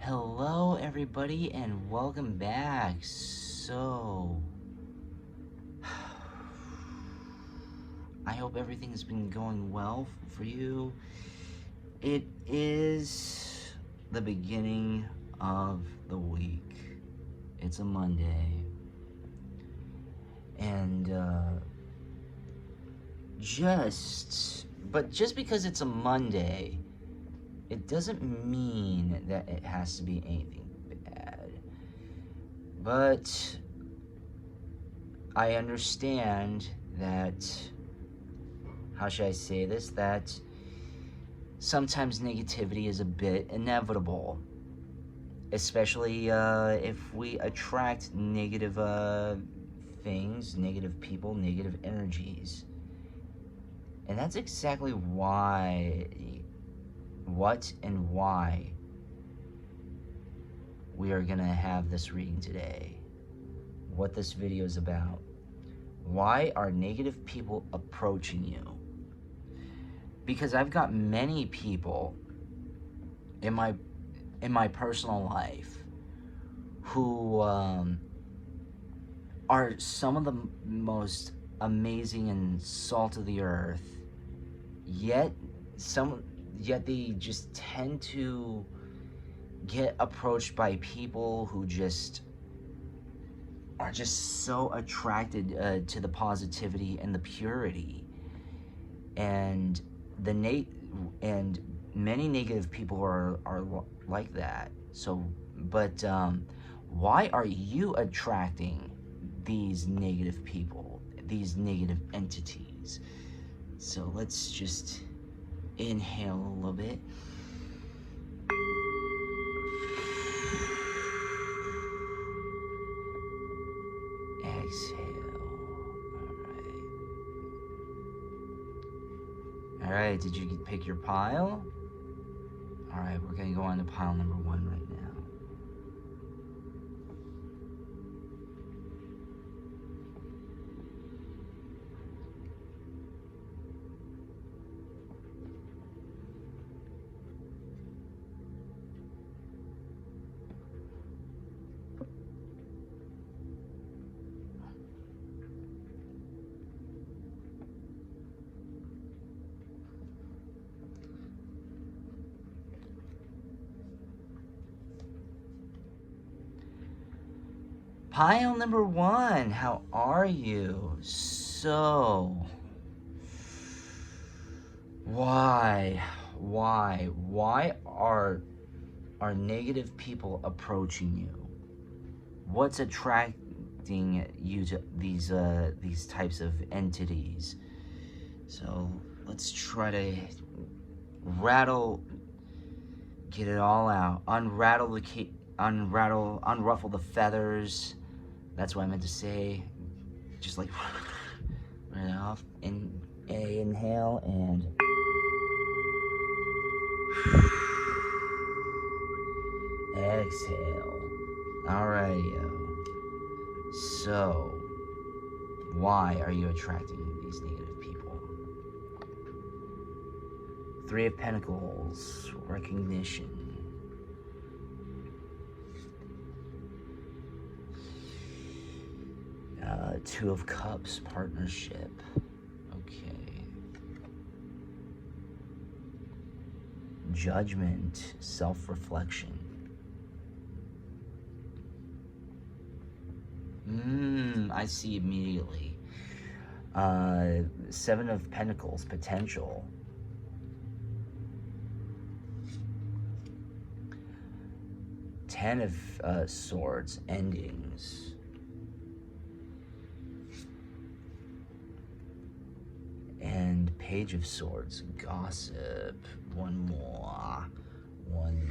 Hello everybody and welcome back. So I hope everything's been going well for you. It is the beginning of the week. It's a Monday. And just because it's a Monday, it doesn't mean that it has to be anything bad. But I understand that, how should I say this, that sometimes negativity is a bit inevitable. Especially if we attract negative things, negative people, negative energies. And that's exactly why we are gonna have this reading today. What this video is about. Why are negative people approaching you? Because I've got many people in my personal life who are some of the most amazing and salt of the earth, yet they just tend to get approached by people who just are just so attracted to the positivity and the purity, and many negative people are like that. So, but why are you attracting these negative people, these negative entities? So let's just inhale a little bit. Exhale. All right, did you pick your pile? All right, we're gonna go on to pile number 1 right now. Pile number 1, how are you? So, why are negative people approaching you? What's attracting you to these types of entities? So let's try to get it all out, unruffle the feathers. That's what I meant to say. Just like right off. Inhale and exhale. Alrighty. So, why are you attracting these negative people? 3 of Pentacles, recognition. Two of Cups, partnership. Okay. Judgment, self-reflection. I see immediately. 7 of Pentacles, potential. Ten of Swords, endings. And Page of Swords, gossip. One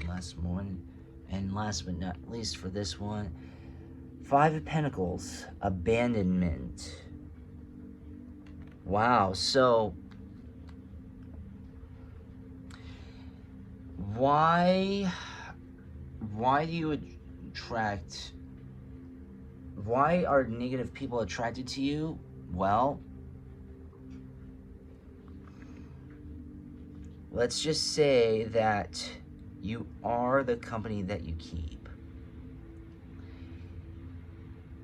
last one. And last but not least for this one, 5 of Pentacles, abandonment. Wow, so why do you attract, why are negative people attracted to you? Well, let's just say that You are the company that you keep.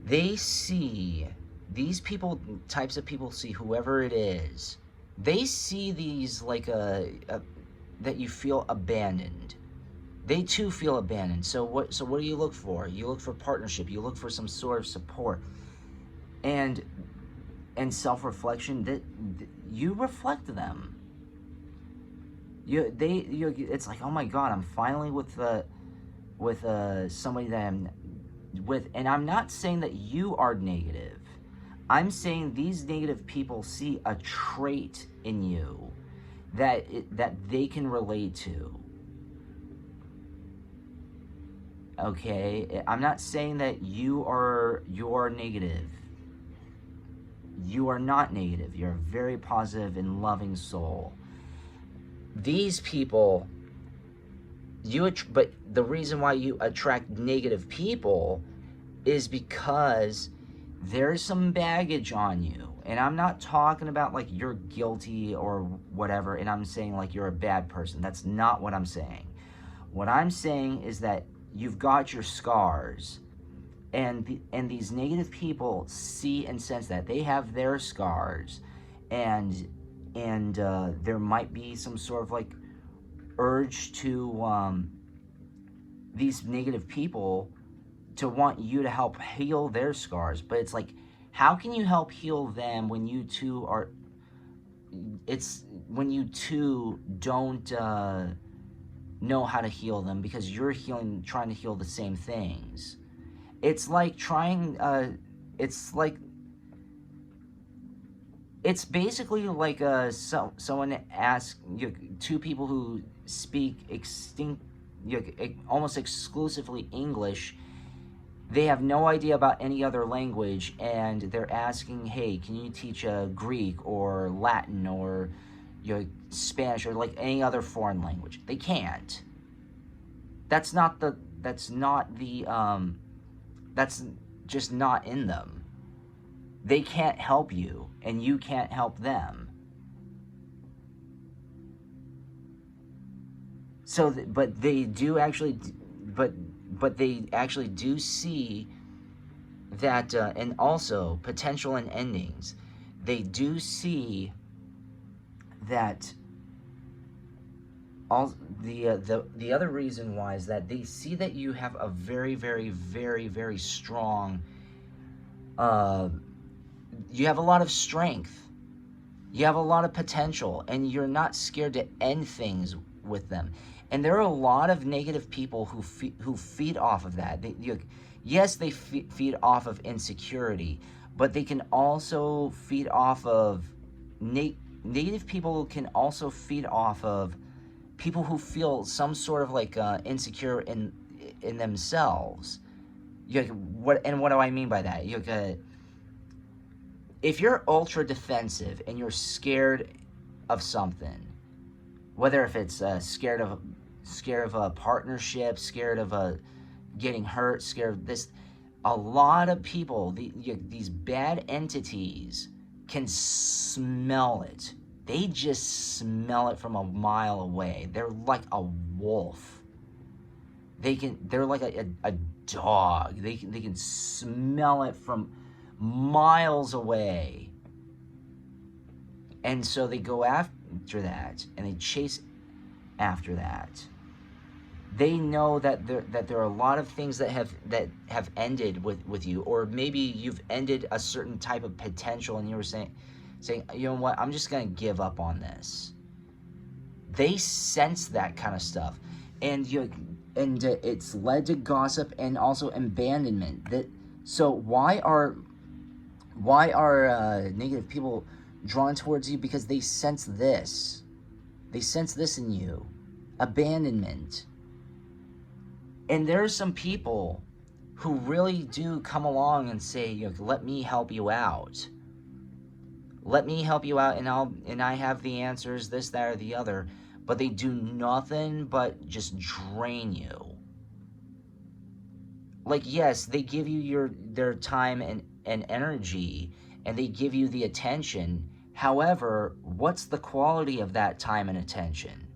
They see, these people, types of people see whoever it is, they see these like that you feel abandoned. They too feel abandoned. So what do you look for? You look for partnership. You look for some sort of support. And self-reflection, that you reflect them. It's like, oh my God, I'm finally with somebody that I'm with. And I'm not saying that you are negative. I'm saying these negative people see a trait in you that they can relate to. Okay, I'm not saying that you are negative. You are not negative. You're a very positive and loving soul. These people, but the reason why you attract negative people is because there's some baggage on you. And I'm not talking about like you're guilty or whatever, and I'm saying like you're a bad person. That's not what I'm saying. What I'm saying is that you've got your scars, and these negative people see and sense that they have their scars, and there might be some sort of like urge to these negative people to want you to help heal their scars. But it's like, how can you help heal them when you two are, it's when you two don't know how to heal them, because you're trying to heal the same things. It's like it's basically like someone asks two people who speak almost exclusively English. They have no idea about any other language, and they're asking, hey, can you teach Greek or Latin or Spanish or like any other foreign language? They can't. That's just not in them. They can't help you, and you can't help them. So, but they actually do see that, and also potential and endings. They do see that. All the other reason why is that they see that you have a very, very, very, very strong. You have a lot of strength. You have a lot of potential, and you're not scared to end things with them. And there are a lot of negative people who feed off of that. Yes, they feed off of insecurity, but they can also feed off of negative people. Can also feed off of people who feel some sort of like insecure in themselves. What do I mean by that? If you're ultra defensive and you're scared of something, whether if it's scared of a partnership, scared of getting hurt, scared of this, a lot of people, these bad entities can smell it. They just smell it from a mile away. They're like a wolf. They're like a dog. They can smell it from miles away. And so they go after that, and they chase after that. They know that there are a lot of things that have ended with you, or maybe you've ended a certain type of potential, and you were saying, you know what, I'm just gonna give up on this. They sense that kind of stuff, and it's led to gossip and also abandonment. So why are negative people drawn towards you? Because they sense this. They sense this in you, abandonment. And there are some people who really do come along and say, let me help you out. Let me help you out, and I have the answers, this, that, or the other. But they do nothing but just drain you. Like, yes, they give you their time and energy, and they give you the attention. However, what's the quality of that time and attention?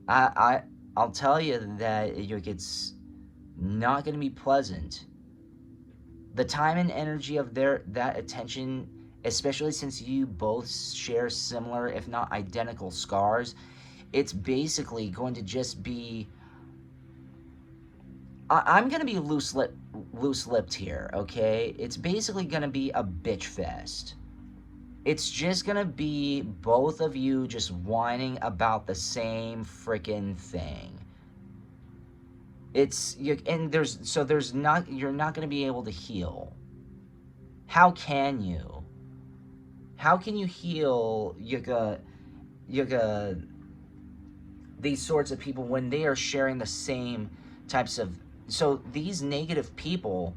I'll tell you that it's not going to be pleasant. The time and energy of that attention, especially since you both share similar, if not identical, scars, it's basically going to just be. I'm going to be loose-lipped here, okay? It's basically going to be a bitch fest. It's just going to be both of you just whining about the same freaking thing. There's not, you're not going to be able to heal. How can you? How can you heal these sorts of people when they are sharing the same types of... So these negative people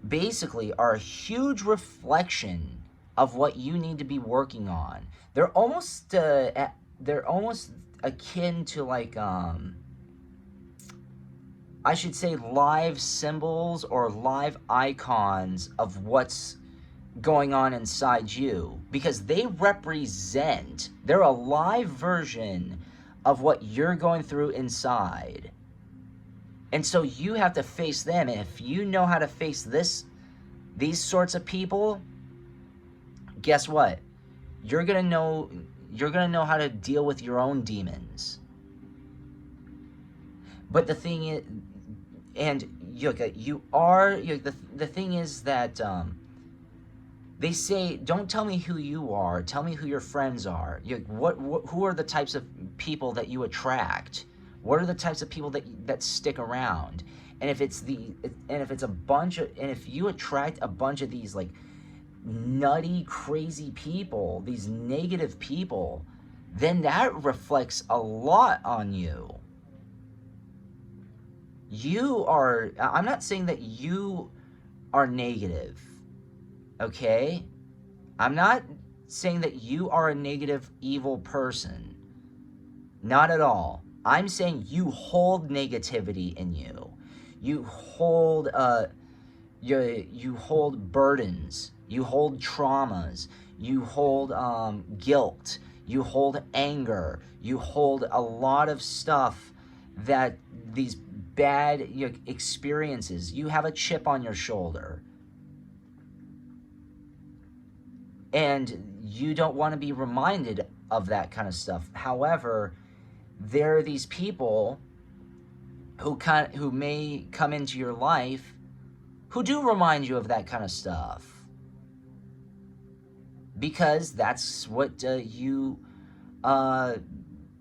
basically are a huge reflection of what you need to be working on. They're almost akin to like I should say live symbols or live icons of what's going on inside you, because they're a live version of what you're going through inside. And so you have to face them. And if you know how to face these sorts of people, guess what? You're going to know how to deal with your own demons. But the thing is, and the thing is that they say, don't tell me who you are, tell me who your friends are. Who are the types of people that you attract? What are the types of people that stick around? And if if you attract a bunch of these like nutty, crazy people, these negative people, then that reflects a lot on you. I'm not saying that you are negative, okay? I'm not saying that you are a negative, evil person. Not at all. I'm saying you hold negativity in you. You hold you hold burdens. You hold traumas. You hold guilt. You hold anger. You hold a lot of stuff that these bad experiences. You have a chip on your shoulder. And you don't want to be reminded of that kind of stuff. However, there are these people who may come into your life who do remind you of that kind of stuff, because that's what you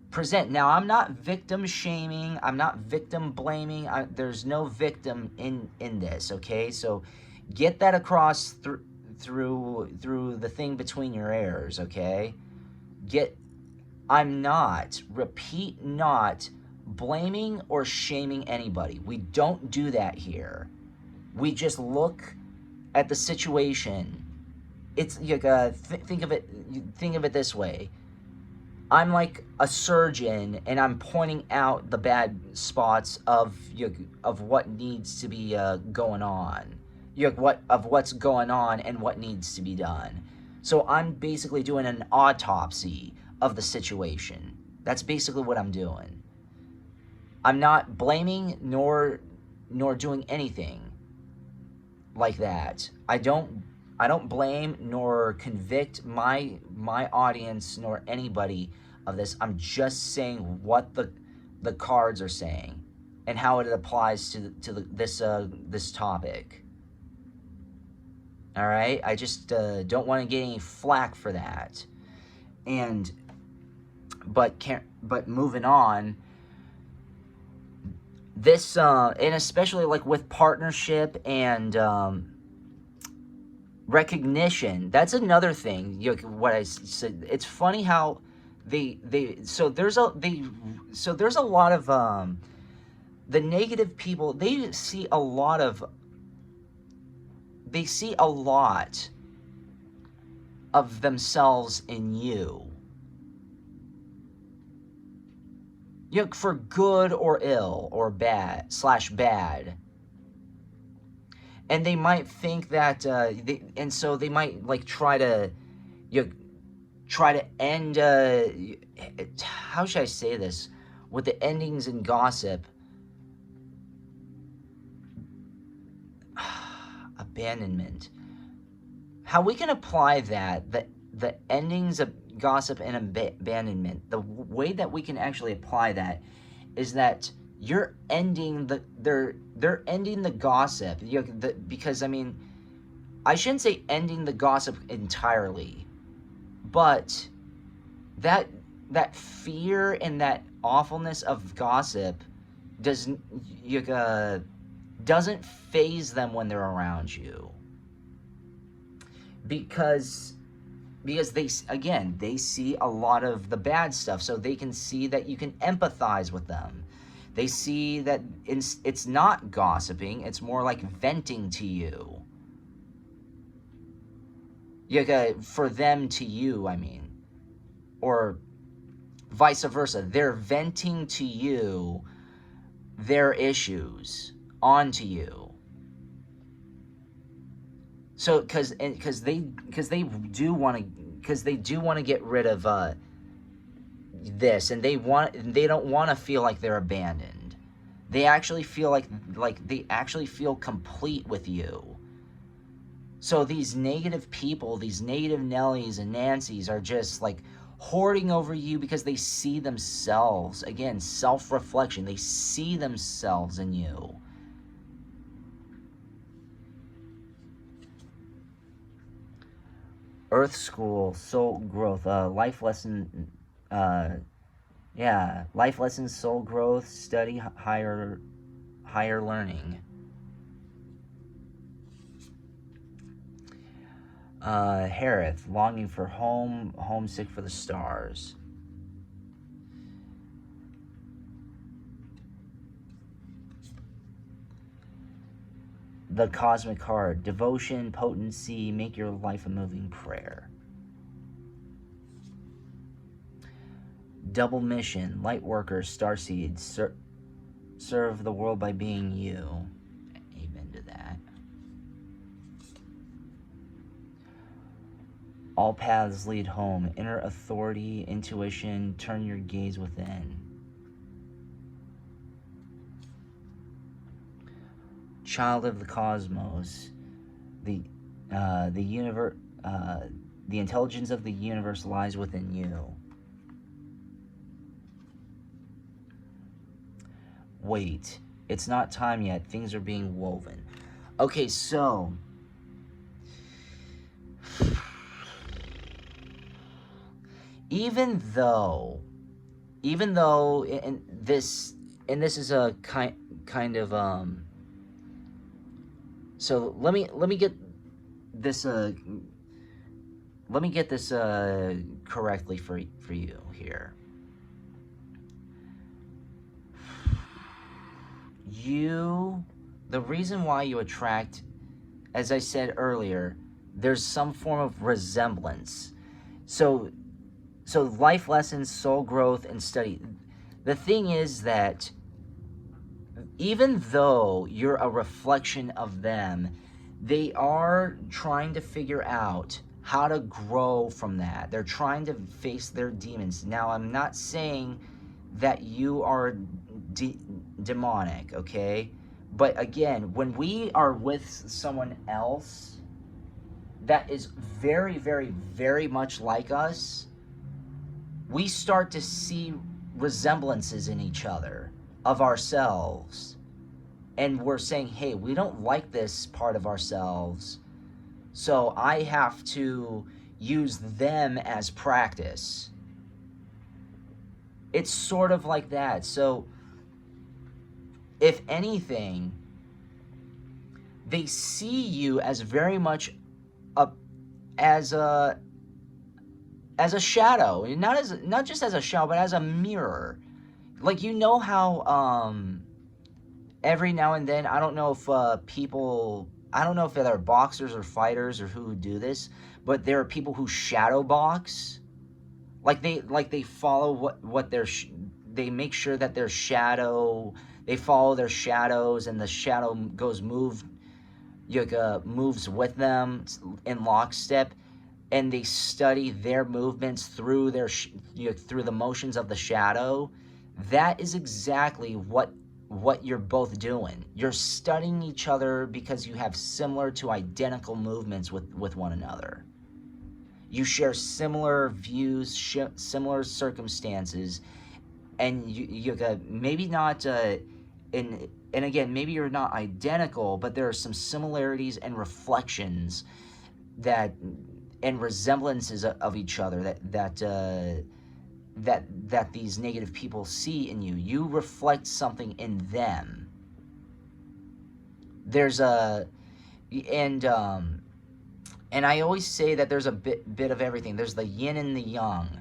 present. Now, I'm not victim shaming. I'm not victim blaming. There's no victim in this, okay? So get that across through the thing between your ears, okay? I'm not, repeat, not blaming or shaming anybody. We don't do that here. We just look at the situation. It's like think of it this way. I'm like a surgeon, and I'm pointing out the bad spots of what needs to be going on. What's going on and what needs to be done. So I'm basically doing an autopsy of the situation. That's basically what I'm doing. I'm not blaming nor doing anything like that. I don't blame nor convict my audience nor anybody of this. I'm just saying what the cards are saying and how it applies to this topic. All right, I just don't want to get any flack for that. But moving on, this and especially like with partnership and recognition, that's another thing. What I said, it's funny how there's a lot of the negative people. They see a lot of themselves in you. For good or ill or bad / bad. And they might think that so they might like try to end how should I say this? with the endings in gossip, abandonment, how we can apply that, the endings of gossip and abandonment, the way that we can actually apply that is that you're ending they're ending the gossip, because I mean, I shouldn't say ending the gossip entirely, but that fear and that awfulness of gossip doesn't doesn't phase them when they're around you, because they see a lot of the bad stuff, so they can see that you can empathize with them. They see that it's not gossiping, it's more like venting to you. For them to you, I mean. Or vice versa. They're venting to you their issues onto you. So because they do want to get rid of this, and they don't want to feel like they're abandoned. They actually feel like they actually feel complete with you. So these negative people, these negative Nellies and Nancys, are just like hoarding over you because they see themselves, again, self-reflection, they see themselves in you. Earth School, Soul Growth, life lesson, life lessons, soul growth, study, higher learning. Harith, longing for home, homesick for the stars. The Cosmic Heart, devotion, potency, make your life a moving prayer. Double mission, light worker, starseed, serve the world by being you. Amen to that. All paths lead home, inner authority, intuition, turn your gaze within. Child of the cosmos, the universe, the intelligence of the universe lies within you. Wait, it's not time yet. Things are being woven. Okay, so even though, and this is a kind of so let me get this correctly for you here. The reason why you attract, as I said earlier, there's some form of resemblance. So life lessons, soul growth, and study. The thing is that even though you're a reflection of them, they are trying to figure out how to grow from that. They're trying to face their demons. Now, I'm not saying that you are demonic, okay? But again, when we are with someone else that is very, very, very much like us, we start to see resemblances in each other of ourselves. And we're saying, hey, we don't like this part of ourselves, so I have to use them as practice. It's sort of like that. So if anything, they see you as very much as a shadow, not just as a shadow, but as a mirror. Like, you know how every now and then, I don't know if they're boxers or fighters or who do this, but there are people who shadow box. Like they follow they make sure that their shadow, they follow their shadows, and the shadow moves with them in lockstep, and they study their movements through through the motions of the shadow. That is exactly what you're both doing. You're studying each other because you have similar to identical movements with one another. You share similar views, similar circumstances, and you maybe not and again, maybe you're not identical, but there are some similarities and reflections that and resemblances of each other that these negative people see in you. You reflect something in them. There's a and and I always say that there's a bit of everything. There's the yin and the yang.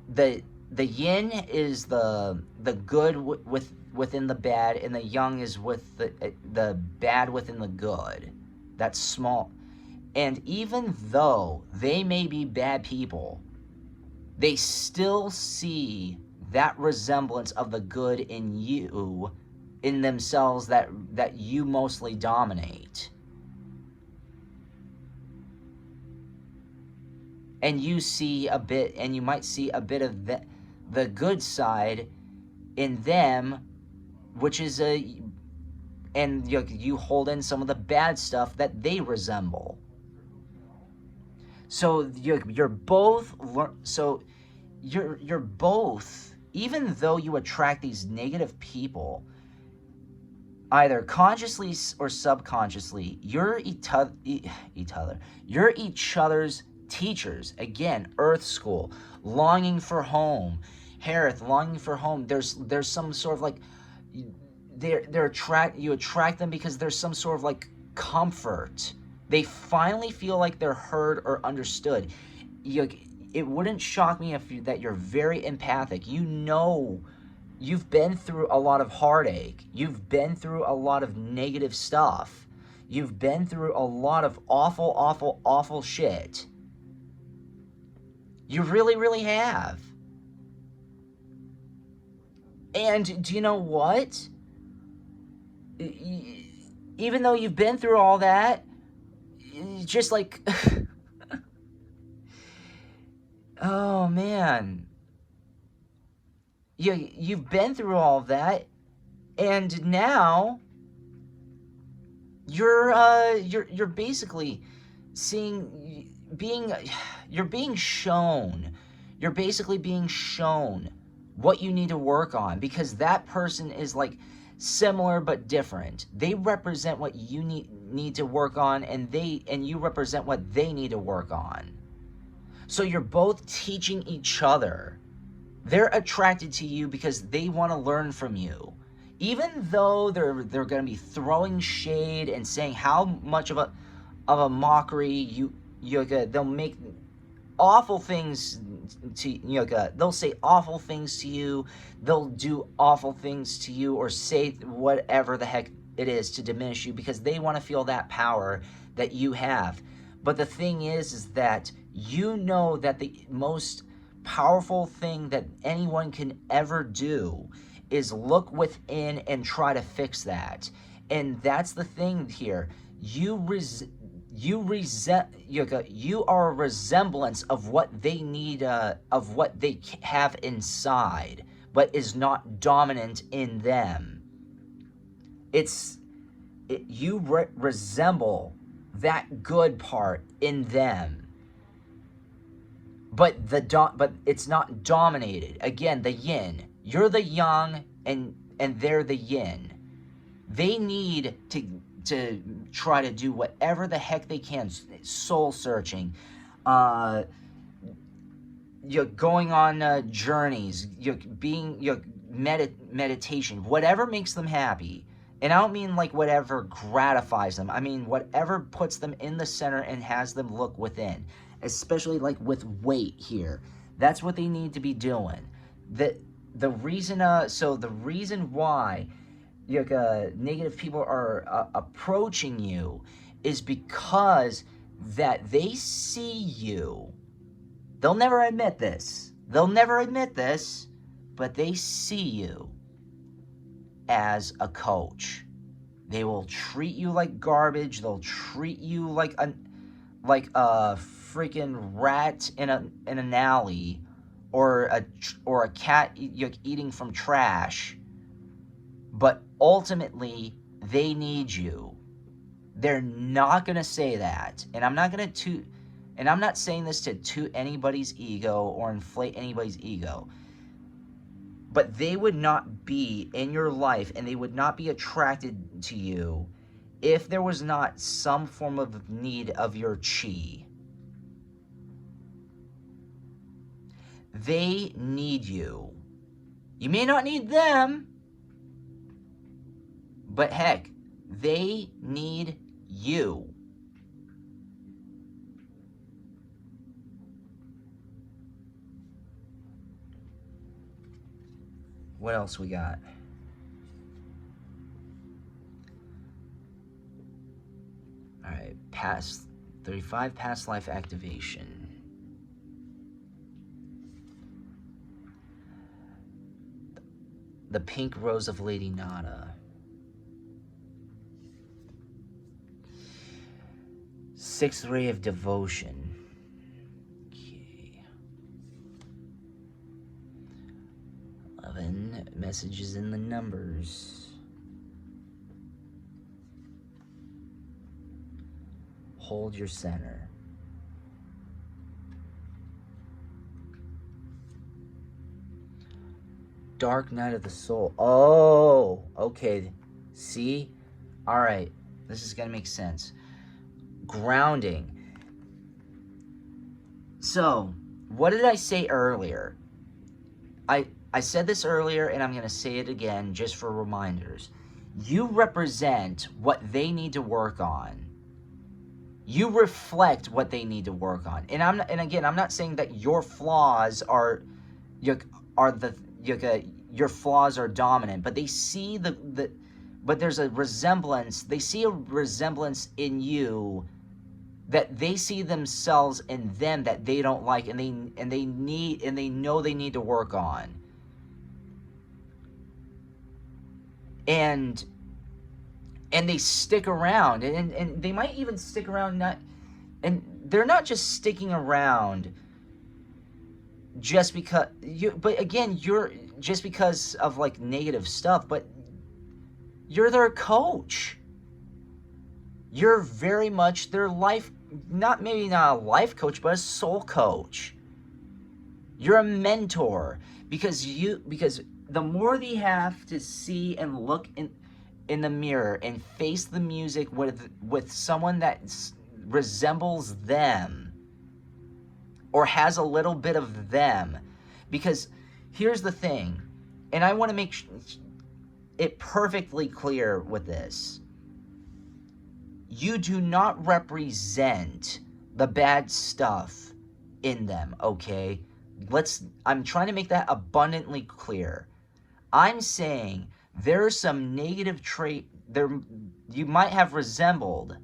The yin is the good within the bad, and the yang is with the bad within the good. That's small. And even though they may be bad people, they still see that resemblance of the good in you, in themselves, that you mostly dominate. And you see a bit, and you might see a bit of the good side in them, which is and you hold in some of the bad stuff that they resemble. So you're both you're both, even though you attract these negative people, either consciously or subconsciously, you're each other's teachers. Again, Earth School, longing for home, Harith, longing for home. There's some sort of like you attract them because there's some sort of like comfort. They finally feel like they're heard or understood. It wouldn't shock me that you're very empathic. You've been through a lot of heartache. You've been through a lot of negative stuff. You've been through a lot of awful, awful, awful shit. You really, really have. And do you know what? Even though you've been through all that, just like, oh man, you've been through all of that, and now you're basically you're being shown. You're basically being shown what you need to work on, because that person is like similar but different. They represent what you need to work on, and you represent what they need to work on. So you're both teaching each other. They're attracted to you because they want to learn from you. Even though they're going to be throwing shade and saying how much of a mockery they'll make awful things to they'll say awful things to you, they'll do awful things to you, or say whatever the heck it is to diminish you, because they want to feel that power that you have. But the thing is that you know that the most powerful thing that anyone can ever do is look within and try to fix that. And that's the thing here. You are a resemblance of what they need, of what they have inside, but is not dominant in them. You resemble that good part in them, but it's not dominated. Again, the yin. You're the yang, and they're the yin. They need to try to do whatever the heck they can, soul searching, you're going on journeys, meditation, whatever makes them happy. And I don't mean like whatever gratifies them. I mean whatever puts them in the center and has them look within, especially like with weight here. That's what they need to be doing. The reason why negative people are approaching you is because that they see you. They'll never admit this, but they see you as a coach. They will treat you like garbage. They'll treat you like a freaking rat in an alley, or a cat eating from trash, but ultimately they need you. They're not going to say that. And I'm not going to and I'm not saying this to toot anybody's ego or inflate anybody's ego. But they would not be in your life and they would not be attracted to you if there was not some form of need of your chi. They need you. You may not need them, but heck, they need you. What else we got? All right, past 35 past life activation. The pink rose of Lady Nada. Sixth ray of devotion. Okay. 11 messages in the numbers. Hold your center. Dark night of the soul. Oh, okay. See? All right. This is going to make sense. Grounding. So, what did I say earlier? I said this earlier, and I'm going to say it again just for reminders. You represent what they need to work on. You reflect what they need to work on. And again, I'm not saying that your flaws are your flaws are dominant, but they see but there's a resemblance. They see a resemblance in you that they see themselves in them that they don't like, and they know they need to work on. And they stick around, and they might even stick around, and they're not just sticking around just because you're just because of like negative stuff, but you're their coach. You're very much their life, maybe not a life coach, but a soul coach. You're a mentor, because the more they have to see and look in the mirror and face the music with someone that resembles them or has a little bit of them. Because here's the thing, and I want to make it perfectly clear with this. You do not represent the bad stuff in them, okay? I'm trying to make that abundantly clear. I'm saying there's some negative trait there. You might have resembled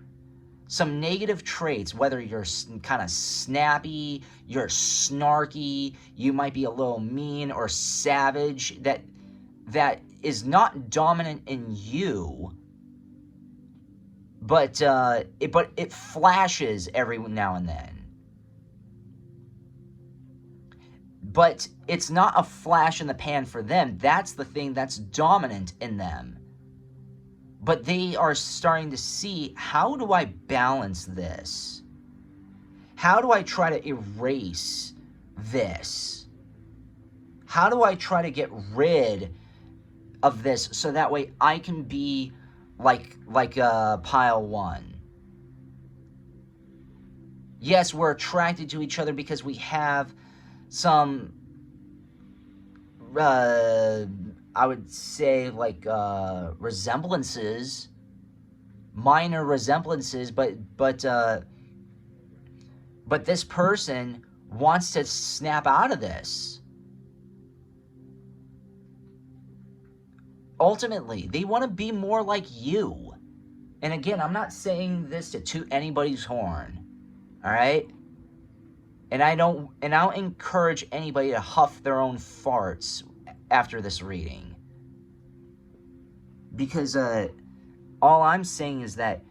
some negative traits, whether you're kind of snappy, you're snarky, you might be a little mean or savage, that is not dominant in you, but it flashes every now and then. But it's not a flash in the pan for them. That's the thing that's dominant in them. But they are starting to see, how do I balance this? How do I try to erase this? How do I try to get rid of this so that way I can be like pile one? Yes, we're attracted to each other because we have some I would say like resemblances, minor resemblances, but this person wants to snap out of this. Ultimately, they want to be more like you. And again, I'm not saying this to toot anybody's horn. All right? And I don't encourage anybody to huff their own farts after this reading. Because all I'm saying is that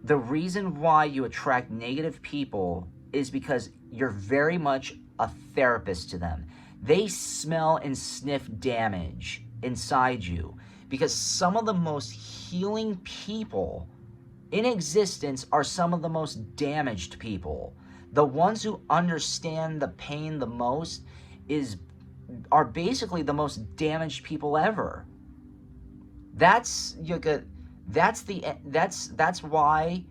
the reason why you attract negative people is because you're very much a therapist to them. They smell and sniff damage inside you, because some of the most healing people in existence are some of the most damaged people. The ones who understand the pain the most are basically the most damaged people ever. That's why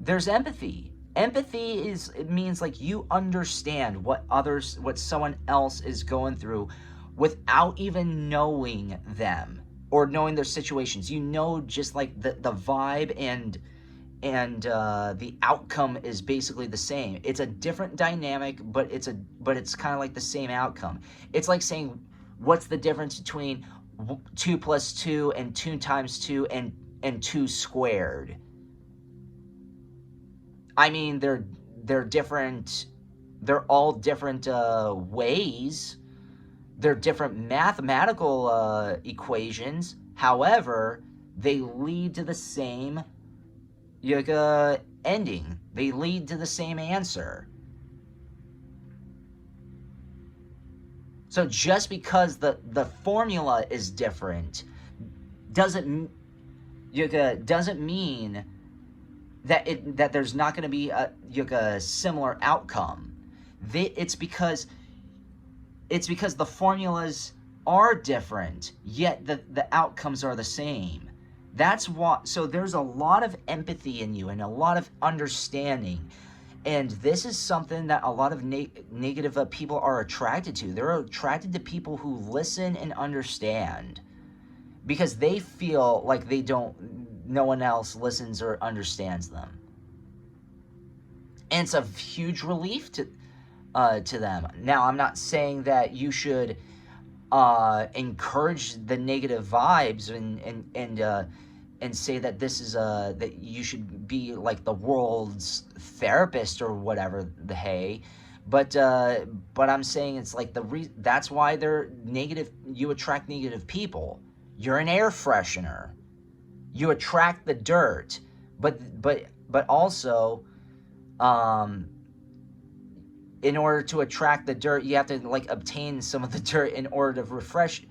there's empathy. Empathy it means like you understand what someone else is going through without even knowing them or knowing their situations. You know, just like the vibe and the outcome is basically the same. It's a different dynamic, but it's kind of like the same outcome. It's like saying, what's the difference between 2 plus 2 and 2 times 2 and 2 squared? I mean, they're different. They're all different ways. They're different mathematical equations. However, they lead to the same ending. They lead to the same answer. So just because the formula is different doesn't mean that there's not going to be a similar outcome. It's because the formulas are different, yet the outcomes are the same. That's why. So there's a lot of empathy in you and a lot of understanding. And this is something that a lot of negative people are attracted to. They're attracted to people who listen and understand, because they feel like no one else listens or understands them. And it's a huge relief to them. Now, I'm not saying that you should encourage the negative vibes and say that this is that you should be like the world's therapist or whatever the hey, but I'm saying it's like that's why they're negative. You attract negative people. You're an air freshener. You attract the dirt, but also, in order to attract the dirt, you have to like obtain some of the dirt in order to fresh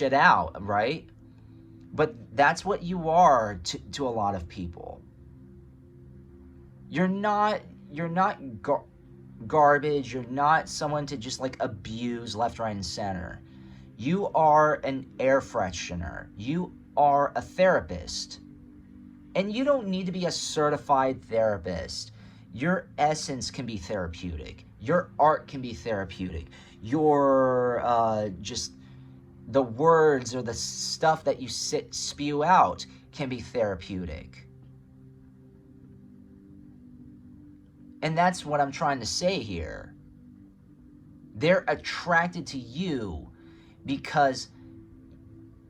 it out, right? But that's what you are to a lot of people. You're not garbage. You're not someone to just like abuse left, right, and center. You are an air freshener. You are a therapist. And you don't need to be a certified therapist. Your essence can be therapeutic. Your art can be therapeutic. Your just the words or the stuff that you spew out can be therapeutic. And that's what I'm trying to say here. They're attracted to you because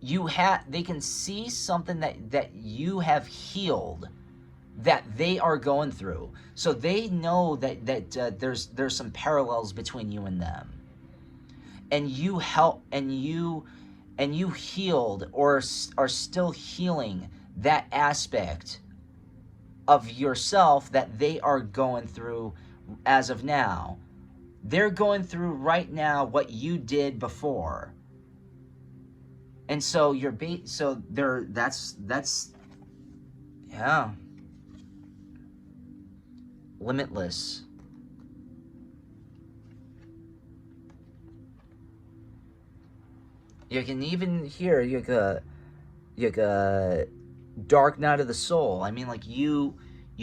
they can see something that you have healed, that they are going through. So they know that there's some parallels between you and them. And you help, and you healed or are still healing that aspect of yourself that they are going through as of now. They're going through right now what you did before. And so that's yeah. Limitless. You can even hear dark night of the soul. I mean, like you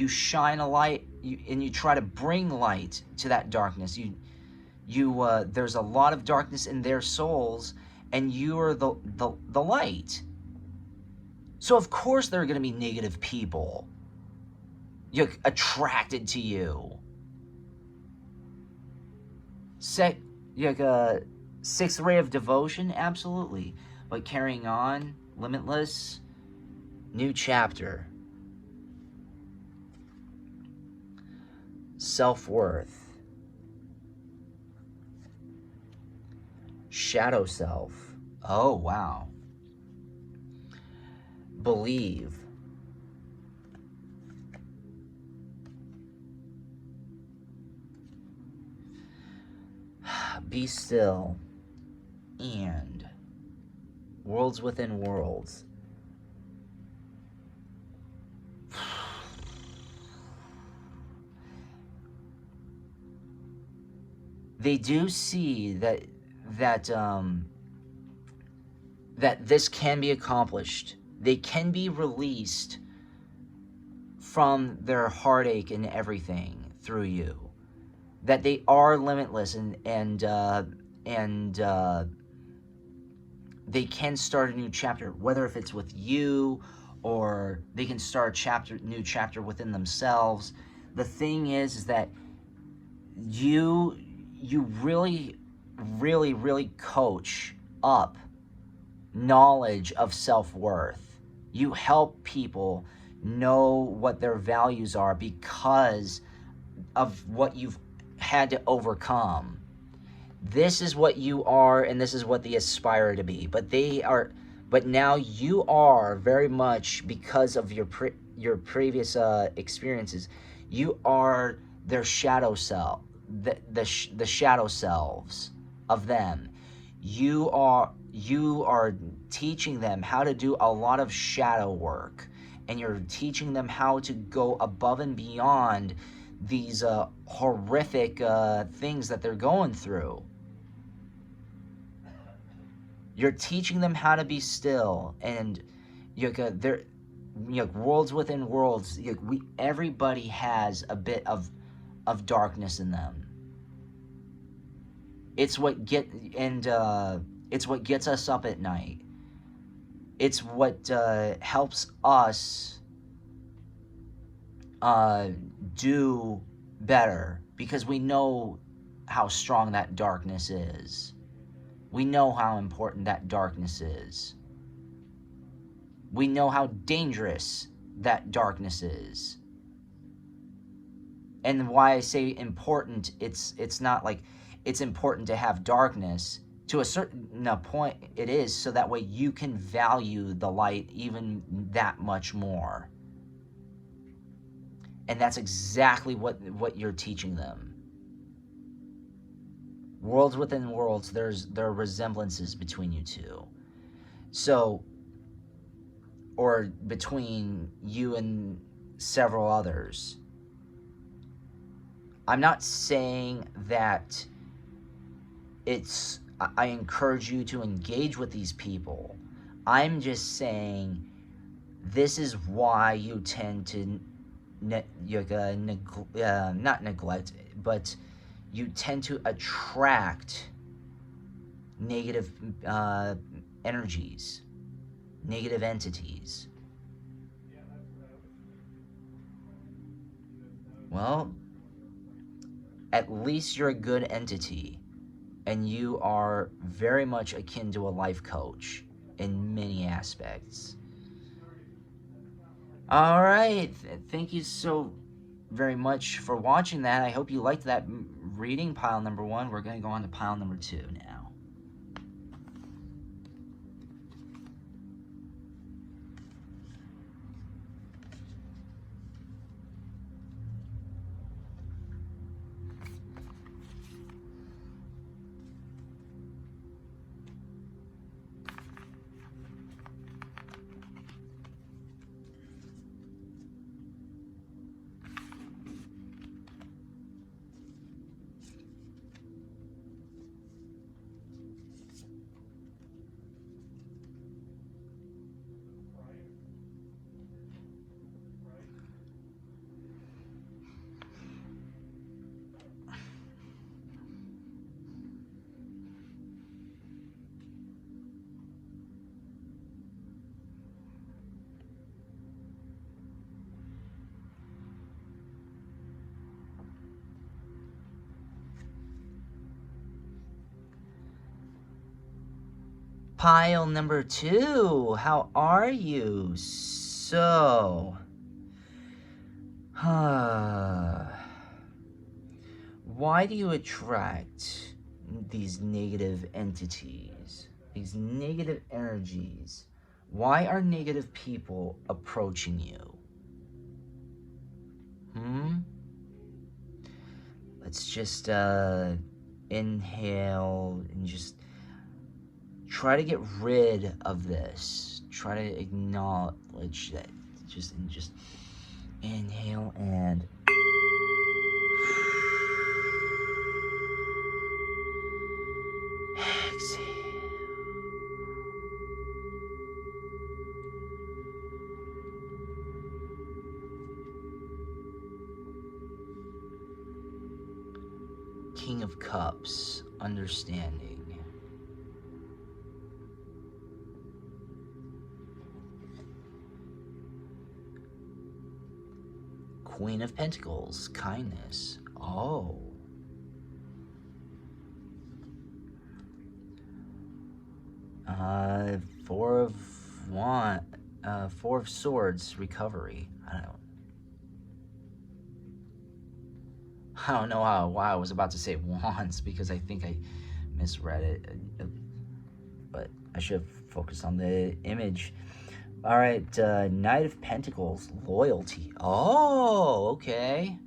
shine a light, and you try to bring light to that darkness. There's a lot of darkness in their souls, and you're the light. So of course there are going to be negative people attracted to you. Sixth ray of devotion, absolutely. But carrying on, limitless, new chapter. Self-worth. Shadow self. Oh, wow. Believe. Be Still, and Worlds Within Worlds. They do see that this can be accomplished. They can be released from their heartache and everything through you. That they are limitless, and they can start a new chapter, whether if it's with you or they can start new chapter within themselves. The thing is that you really, really, really coach up knowledge of self-worth. You help people know what their values are because of what you've had to overcome. This is what you are, and this is what they aspire to be. But now you are very much, because of your previous experiences, you are their shadow self, the shadow selves of them. You are teaching them how to do a lot of shadow work, and you're teaching them how to go above and beyond these horrific things that they're going through. You're teaching them how to be still, and they're worlds within worlds. Everybody has a bit of darkness in them. It's what it's what gets us up at night. It's what helps us do better, because we know how strong that darkness is. We know how important that darkness is. We know how dangerous that darkness is. And why I say important, it's not like it's important to have darkness. To a certain point it is, so that way you can value the light even that much more. And that's exactly what you're teaching them. Worlds within worlds, there are resemblances between you two. So, or between you and several others. I'm not saying that I encourage you to engage with these people. I'm just saying this is why you tend to not neglect, but you tend to attract negative energies, negative entities. Well, at least you're a good entity, and you are very much akin to a life coach in many aspects. All right, thank you so very much for watching that. I hope you liked that reading, pile number 1. We're going to go on to pile number 2 now. Pile number 2, how are you? So, why do you attract these negative entities, these negative energies? Why are negative people approaching you? Let's just inhale and just try to get rid of this. Try to acknowledge that. Just inhale and exhale. King of Cups, understanding. Queen of Pentacles, kindness. Oh. Four of Swords, recovery. I don't know why I was about to say Wands, because I think I misread it. But I should have focused on the image. All right, Knight of Pentacles, loyalty. Oh, okay.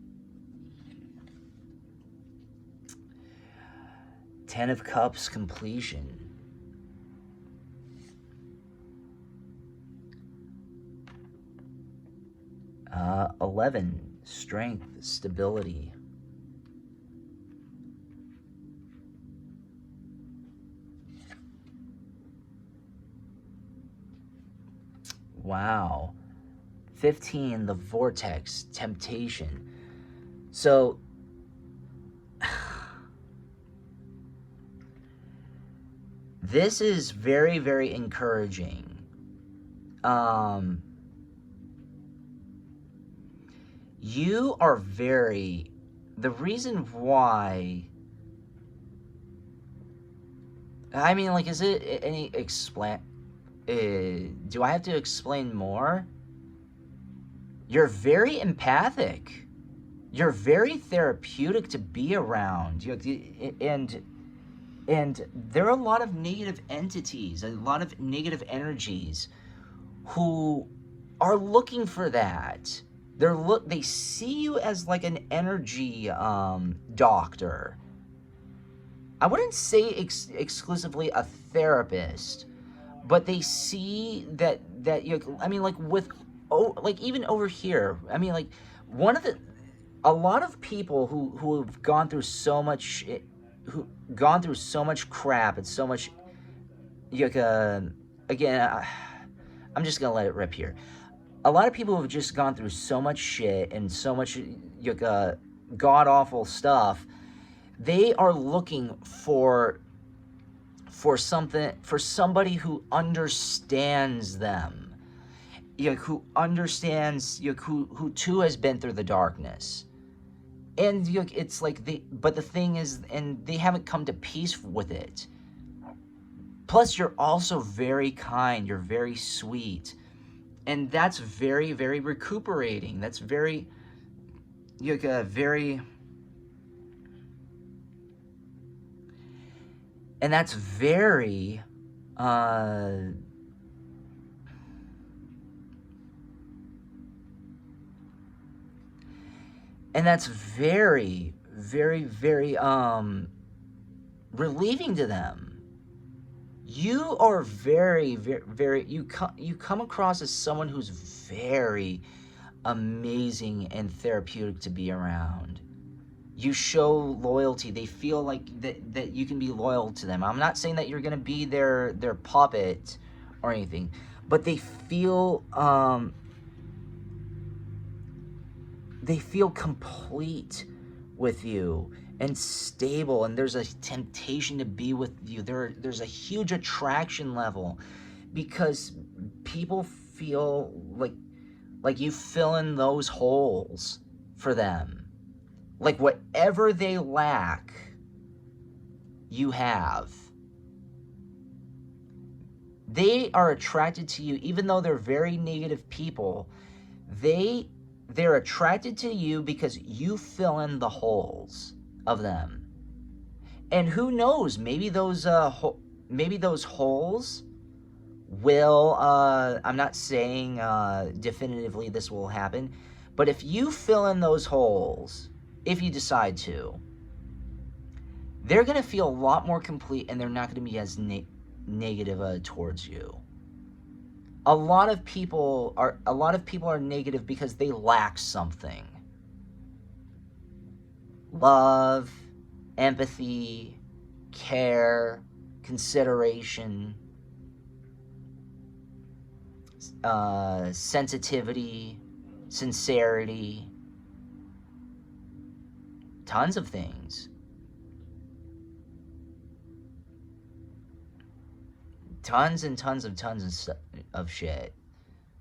Ten of Cups, completion. Uh, 11, strength, stability. Wow. 15, the vortex, temptation. So, this is very, very encouraging. You are the reason why, I mean, like, is it any do I have to explain more? You're very empathic. You're very therapeutic to be around. And there are a lot of negative entities, a lot of negative energies who are looking for that. They see you as like an energy doctor. I wouldn't say exclusively a therapist, but they see that I mean, like like even over here, I mean, like a lot of people who have gone through so much crap and so much, like, again, I'm just gonna let it rip here. A lot of people have just gone through so much shit and so much god awful stuff. They are looking for somebody who understands them, who understands, who too has been through the darkness. And it's like but the thing is, and they haven't come to peace with it. Plus, you're also very kind. You're very sweet. And that's very, very recuperating. That's very, very, and that's very, and that's very, very, very, relieving to them. You are very, very, very, you come across as someone who's very amazing and therapeutic to be around. You show loyalty. They feel like that you can be loyal to them. I'm not saying that you're going to be their puppet or anything, but they feel complete with you and stable, and there's a temptation to be with you. There's a huge attraction level, because people feel like you fill in those holes for them. Like whatever they lack, you have. They are attracted to you, even though they're very negative people. They're attracted to you because you fill in the holes of them. And who knows, maybe those holes will, I'm not saying definitively this will happen, but if you fill in those holes, if you decide to, they're going to feel a lot more complete, and they're not going to be as negative towards you. A lot of people are negative because they lack something. Love, empathy, care, consideration, sensitivity, sincerity, tons of things. Tons and tons of shit.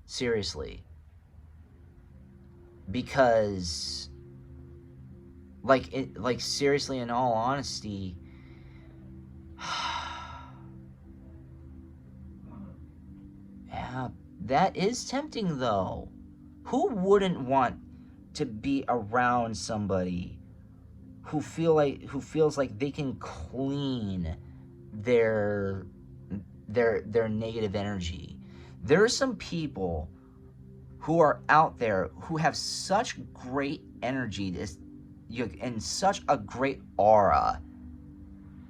Seriously. Because, like seriously, in all honesty, yeah, that is tempting though. Who wouldn't want to be around somebody who feels like they can clean their negative energy? There are some people who are out there who have such great energy and such a great aura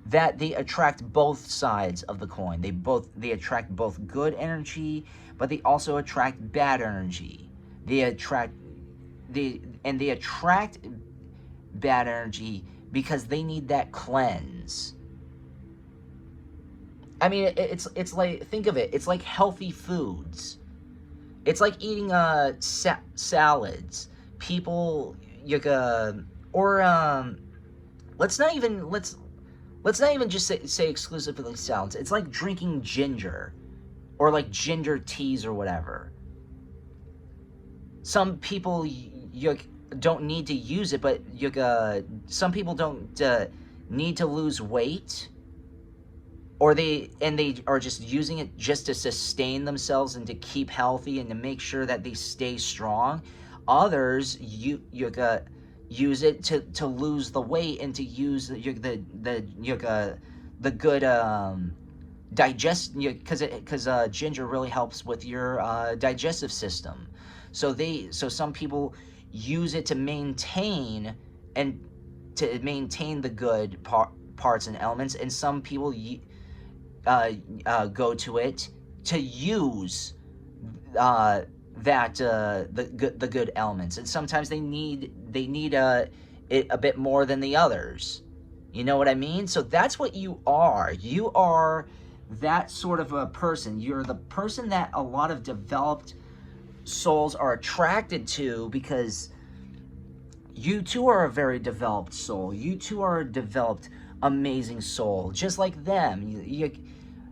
that they attract both sides of the coin. They attract both good energy, but they also attract bad energy. They attract bad energy because they need that cleanse. I mean, it's like, think of it. It's like healthy foods. It's like eating salads. People, let's not even just say exclusively salads. It's like drinking ginger, or like ginger teas or whatever. Some people you don't need to use it, but some people don't need to lose weight, or they are just using it just to sustain themselves and to keep healthy and to make sure that they stay strong. Others use it to lose the weight and to use the good because ginger really helps with your digestive system. So some people use it to maintain the good parts and elements, and some people go to it to use the good elements, and sometimes they need it a bit more than the others. You know what I mean? So that's what you are. You are that sort of a person. You're the person that a lot of developed souls are attracted to, because you too are a very developed soul. You too are a developed, amazing soul, just like them.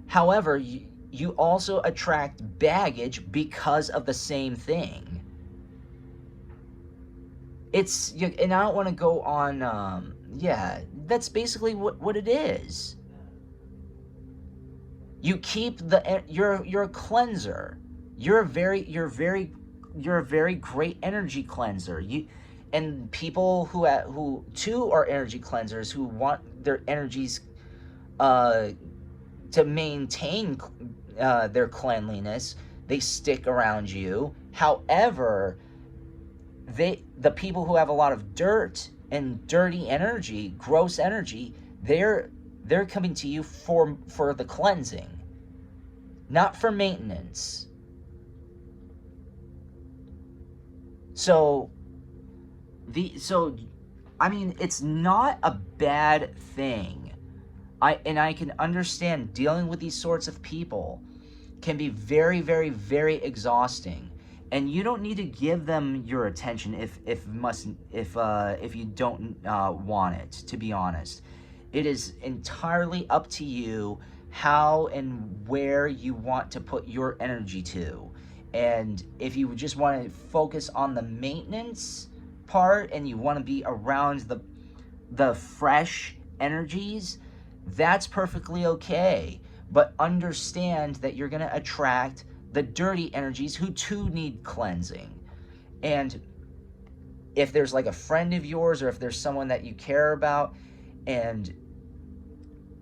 However, you also attract baggage because of the same thing. And I don't want to go on. That's basically what it is. You keep you're a cleanser. You're a very great energy cleanser. And people who too are energy cleansers, who want their energies to maintain their cleanliness, they stick around you. However, the people who have a lot of dirt and dirty energy, gross energy, they're coming to you for the cleansing, not for maintenance. So I mean, it's not a bad thing. I can understand dealing with these sorts of people can be very, very, very exhausting, and you don't need to give them your attention if you don't want it. To be honest, it is entirely up to you how and where you want to put your energy to. And if you just want to focus on the maintenance part and you want to be around the fresh energies, that's perfectly okay. But understand that you're going to attract the dirty energies who too need cleansing. And if there's like a friend of yours, or if there's someone that you care about and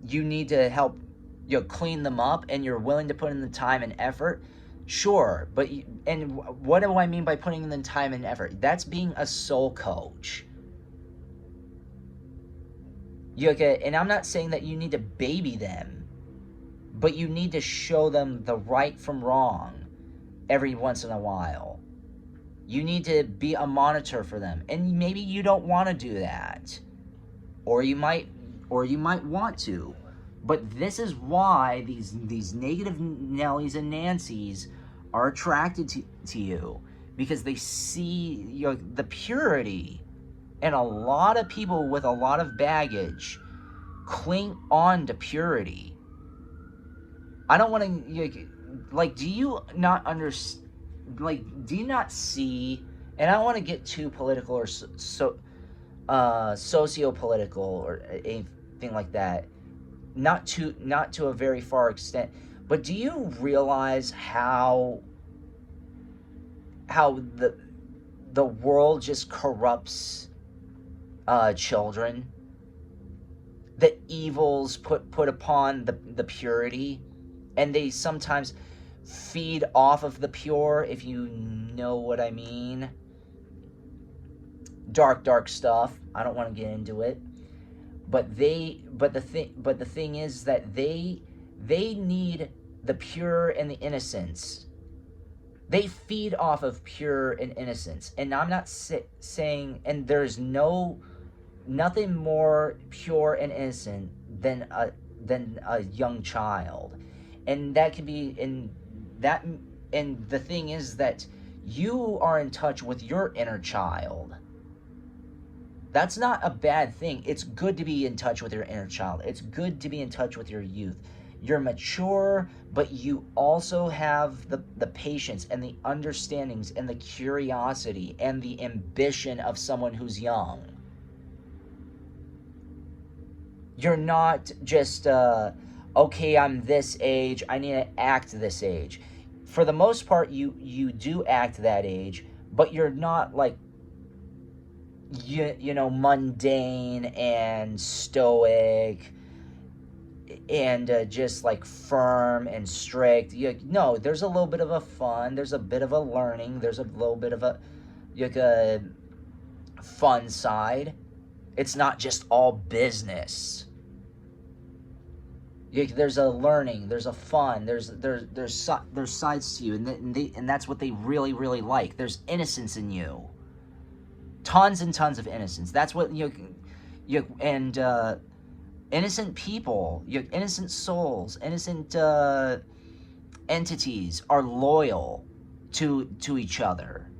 you need to help clean them up, and you're willing to put in the time and effort, sure. But and what do I mean by putting in the time and effort? That's being a soul coach. And I'm not saying that you need to baby them, but you need to show them the right from wrong every once in a while. You need to be a monitor for them. And maybe you don't want to do that. Or you might want to. But this is why these negative Nellies and Nancys are attracted to you, because they see the purity. And a lot of people with a lot of baggage cling on to purity. I don't want to, like, do you not understand? Like, do you not see? And I don't want to get too political or socio-political or anything like that. Not to a very far extent. But do you realize how the world just corrupts children? The evils put upon the purity, and they sometimes feed off of the pure, if you know what I mean. Dark stuff. I don't want to get into it. But the thing is that they need the pure and the innocence. They feed off of pure and innocence. And I'm not saying, and there's nothing more pure and innocent than a young child. And that can be and the thing is that you are in touch with your inner child. That's not a bad thing. It's good to be in touch with your inner child. It's good to be in touch with your youth. You're mature, but you also have the patience and the understandings and the curiosity and the ambition of someone who's young. You're not just, okay, I'm this age, I need to act this age. For the most part, you do act that age, but you're not like, mundane and stoic and just like firm and strict. No, there's a little bit of a fun, there's a bit of a learning, there's a little bit of a fun side. It's not just all business. There's a learning, there's a fun, there's sides to you, and that's what they really, really like. There's innocence in you. Tons and tons of innocence. That's what innocent people, innocent souls, innocent entities are loyal to each other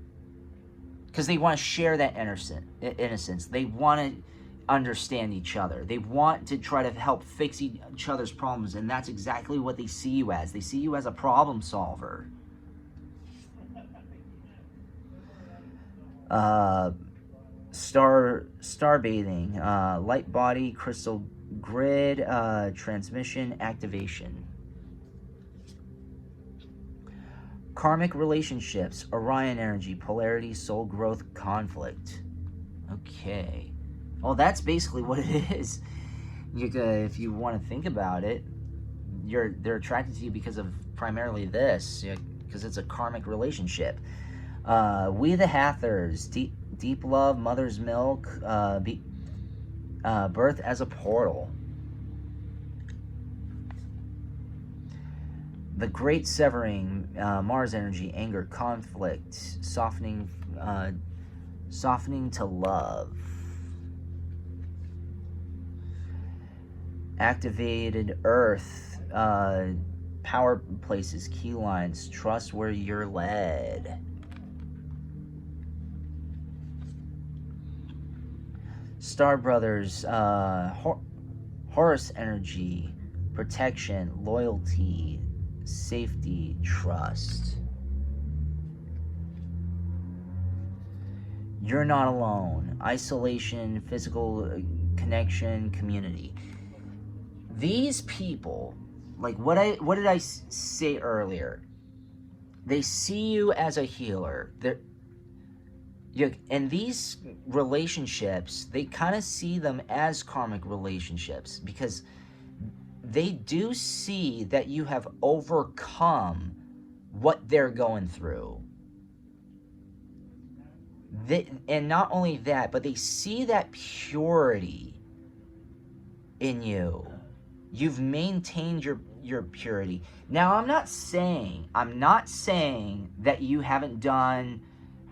because they want to share that innocence. They want to understand each other. They want to try to help fix each other's problems, and that's exactly what they see you as. They see you as a problem solver. Star bathing, light body, crystal grid, transmission, activation. Karmic relationships, Orion energy, polarity, soul growth, conflict. Okay. Well, that's basically what it is. If you want to think about it, they're attracted to you because of primarily this, because it's a karmic relationship. We the Hathors, deep love, mother's milk, birth as a portal. The great severing, Mars energy, anger, conflict, softening to love. Activated earth, power places, key lines, trust where you're led. Star Brothers, Horus energy, protection, loyalty, safety, trust. You're not alone. Isolation, physical connection, community. These people, like what did I say earlier? They see you as a healer. And these relationships, they kind of see them as karmic relationships because they do see that you have overcome what they're going through. And not only that, but they see that purity in you. You've maintained your purity. Now, I'm not saying that you haven't done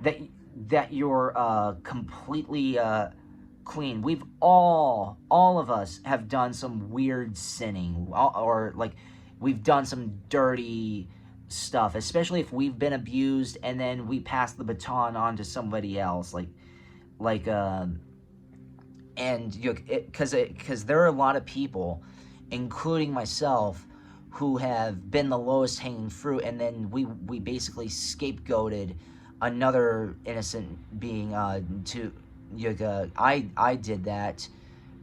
that you're completely clean. We've all of us have done some weird sinning, or like we've done some dirty stuff, especially if we've been abused and then we pass the baton on to somebody else, like and you, because there are a lot of people, including myself, who have been the lowest hanging fruit, and then we basically scapegoated another innocent being to I did that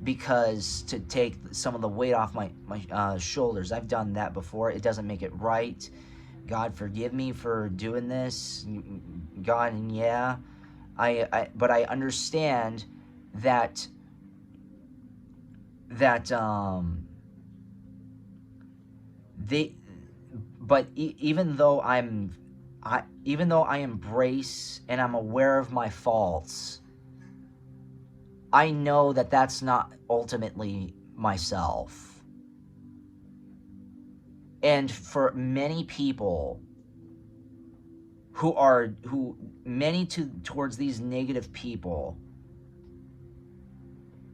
because to take some of the weight off my shoulders. I've done that before. It doesn't make it right. God forgive me for doing this, God. And yeah, but I understand that they but even though even though I embrace and I'm aware of my faults, I know that that's not ultimately myself. And for many people towards these negative people,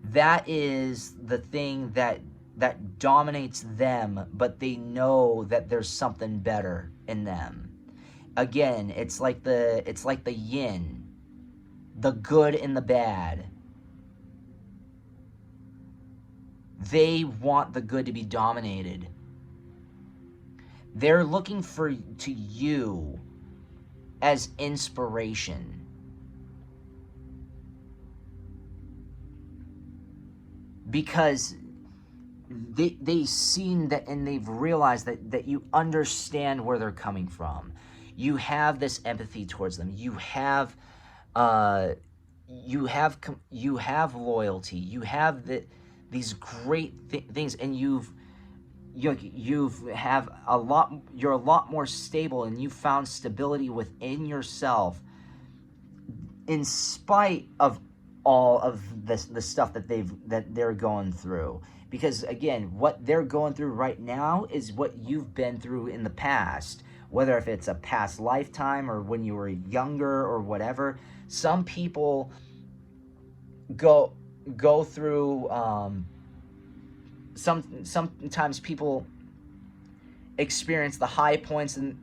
that is the thing that dominates them, but they know that there's something better in them. Again, it's like the yin, the good and the bad. They want the good to be dominated. They're looking to you as inspiration. Because they've seen that, and they've realized that you understand where they're coming from. You have this empathy towards them. You have loyalty. You have these great things, and you're a lot more stable, and you found stability within yourself in spite of all of the stuff that they're going through. Because again, what they're going through right now is what you've been through in the past, whether if it's a past lifetime or when you were younger or whatever. Some people go through sometimes people experience the high points and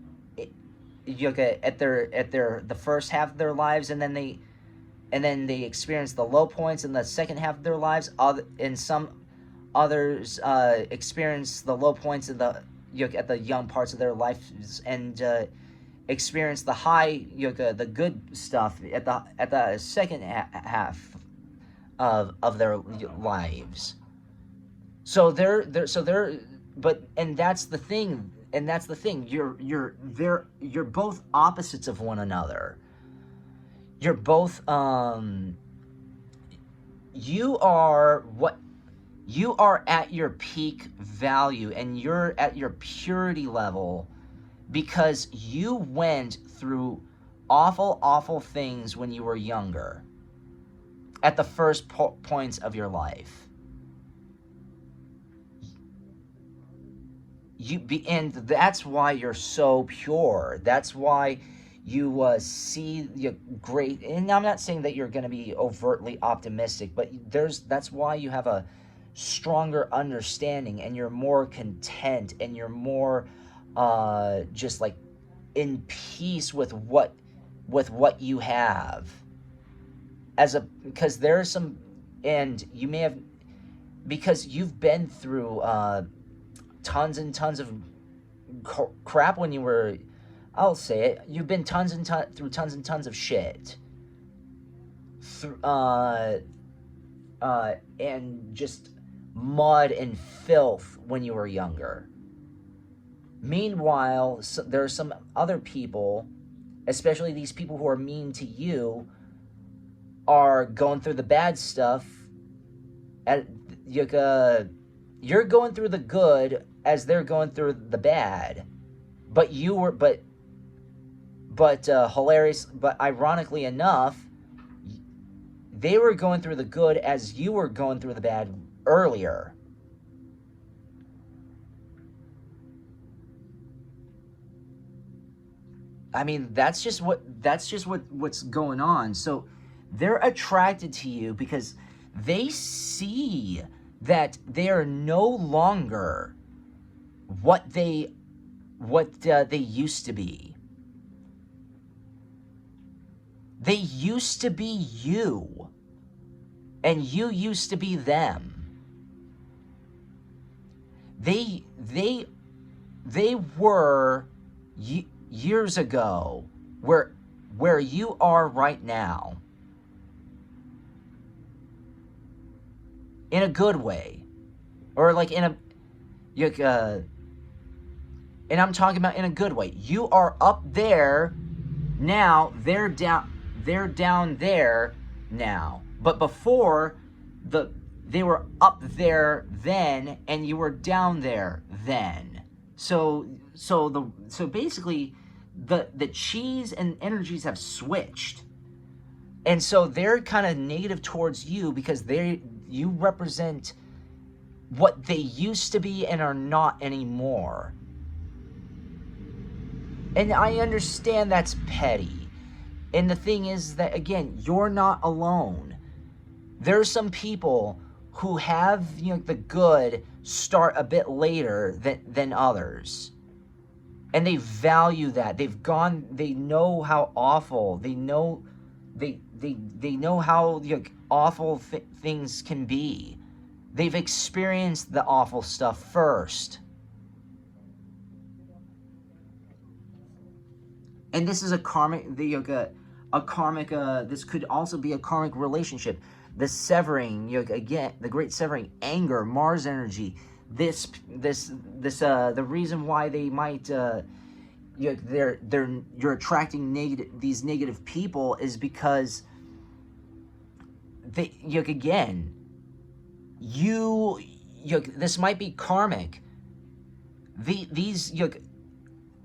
at the first half of their lives, and then they experience the low points in the second half of their lives. And some others experience the low points at the young parts of their lives, and experience the high the good stuff at the second half of their lives. So that's the thing. You're both opposites of one another. You're both you are at your peak value, and you're at your purity level because you went through awful things when you were younger, at the first points of your life. And that's why you're so pure. That's why you see the great. And I'm not saying that you're going to be overtly optimistic, but that's why you have a stronger understanding, and you're more content, and you're more just like in peace with what you have. Because there's some, and you may have, because you've been through tons and tons of crap when you were, I'll say it, you've been through tons and tons of shit. And just mud and filth when you were younger. Meanwhile, there are some other people, especially these people who are mean to you, are going through the bad stuff. You're going through the good as they're going through the bad. But hilarious, but ironically enough, they were going through the good as you were going through the bad earlier. I mean, what's going on. So they're attracted to you because they see that they are no longer what they used to be. They used to be you, and you used to be them. They were years ago where you are right now, in a good way, or like in a and I'm talking about in a good way. You are up there now, they're down there now. But before, they were up there then, and you were down there then. So basically, the cheese and energies have switched, and so they're kind of negative towards you because you represent what they used to be and are not anymore. And I understand that's petty. And the thing is that, again, you're not alone. There are some people who have, the good start a bit later than others. And they value that. They know how awful, they know how awful things can be. They've experienced the awful stuff first. And this is a karmic, this could also be a karmic relationship. The severing, again, the great severing, anger, Mars energy. The reason why they might, you're attracting these negative people is because this might be karmic.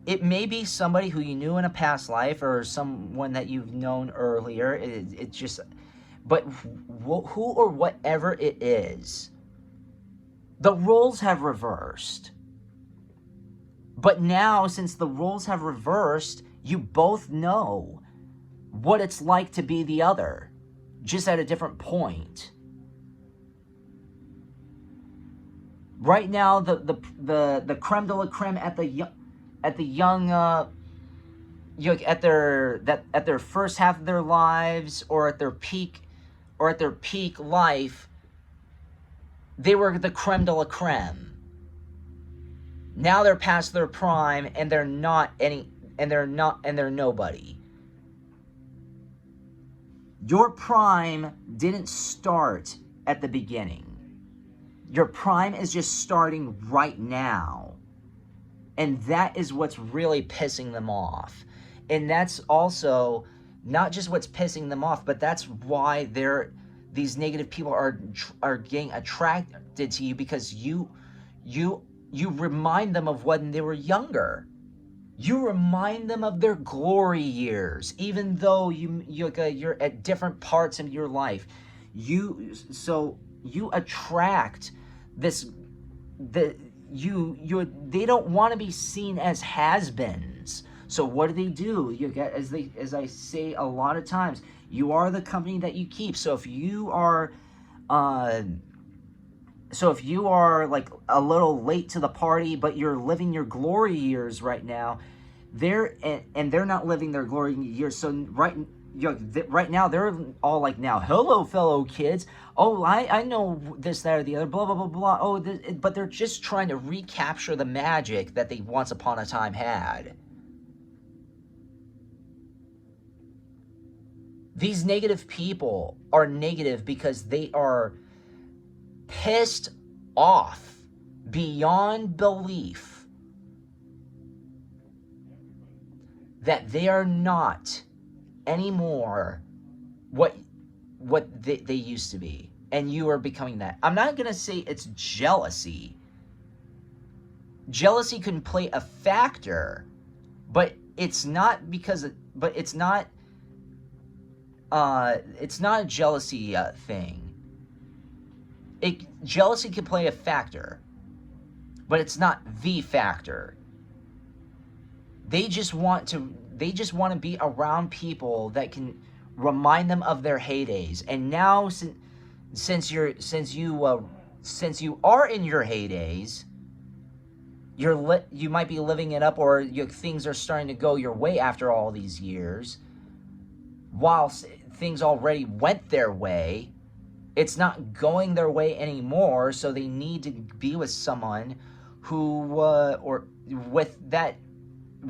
It may be somebody who you knew in a past life or someone that you've known earlier. It's just, but who or whatever it is, the roles have reversed. But now, since the roles have reversed, you both know what it's like to be the other, just at a different point. Right now, the creme de la creme at the young, at their first half of their lives, or at their peak life, they were the creme de la creme. Now they're past their prime, and they're nobody. Your prime didn't start at the beginning. Your prime is just starting right now. And that is what's really pissing them off. And that's also not just what's pissing them off, but that's why these negative people are getting attracted to you, because you remind them of when they were younger. You remind them of their glory years, even though you're at different parts of your life. You attract this. They don't want to be seen as has-beens. So what do? As I say a lot of times, you are the company that you keep. So if you are like a little late to the party, but you're living your glory years right now, they're not living their glory years. So right now they're all like, now, hello, fellow kids. Oh, I know this, that, or the other, blah, blah, blah, blah. Oh, but they're just trying to recapture the magic that they once upon a time had. These negative people are negative because they are pissed off beyond belief that they are not anymore what they used to be, and you are becoming that. I'm not gonna say it's jealousy. Jealousy can play a factor, but it's not it's not a jealousy thing. Jealousy can play a factor, but it's not the factor. They just want to they just want to be around people that can remind them of their heydays. And now, since you are in your heydays, you might be living it up, or things are starting to go your way after all these years. While things already went their way, it's not going their way anymore. So they need to be with someone who, or with that,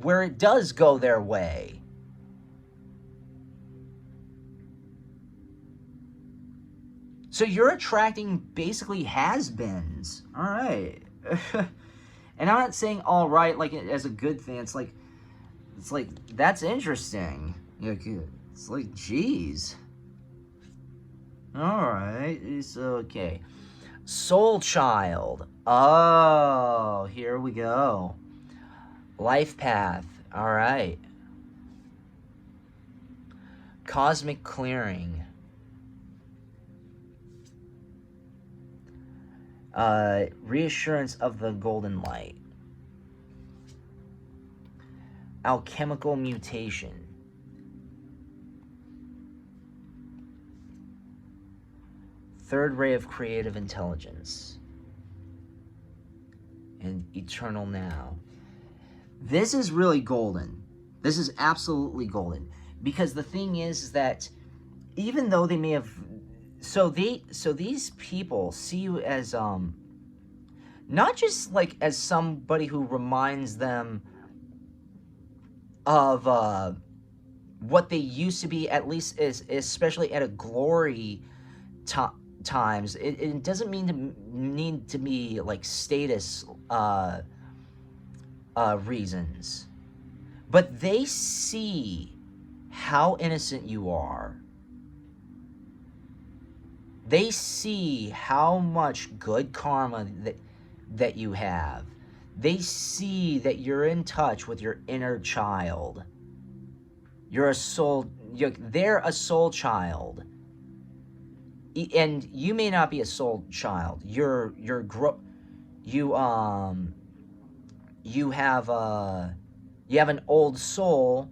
where it does go their way. So you're attracting basically has-beens. All right. And I'm not saying all right like as a good thing. It's like that's interesting. It's like, geez. All right. It's okay. Soul child. Oh, here we go. Life path. All right. Cosmic clearing. Reassurance of the golden light. Alchemical mutation. Third ray of creative intelligence. And eternal now. This is really golden. This is absolutely golden. Because the thing is that even though they may have... So these people see you as not just like as somebody who reminds them of what they used to be, at least especially at a glory times. It doesn't need to be like status reasons, but they see how innocent you are. They see how much good karma that you have. They see that you're in touch with your inner child. They're a soul child. And you may not be a soul child. You have an old soul,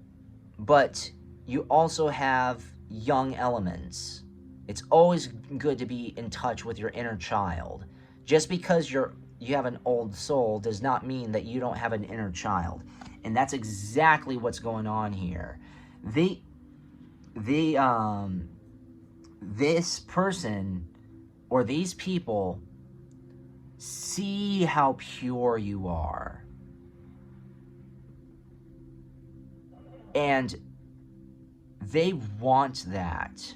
but you also have young elements. It's always good to be in touch with your inner child. Just because you have an old soul does not mean that you don't have an inner child. And that's exactly what's going on here. This person or these people see how pure you are. And they want that.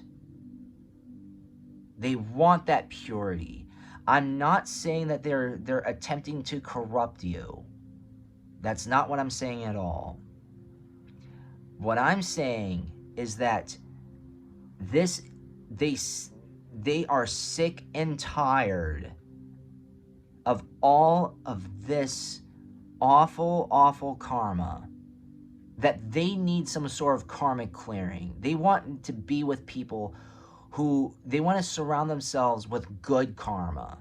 They want that purity. I'm not saying that they're attempting to corrupt you. That's not what I'm saying at all. What I'm saying is that they are sick and tired of all of this awful, awful karma, that they need some sort of karmic clearing. They want to be with people who, they want to surround themselves with good karma.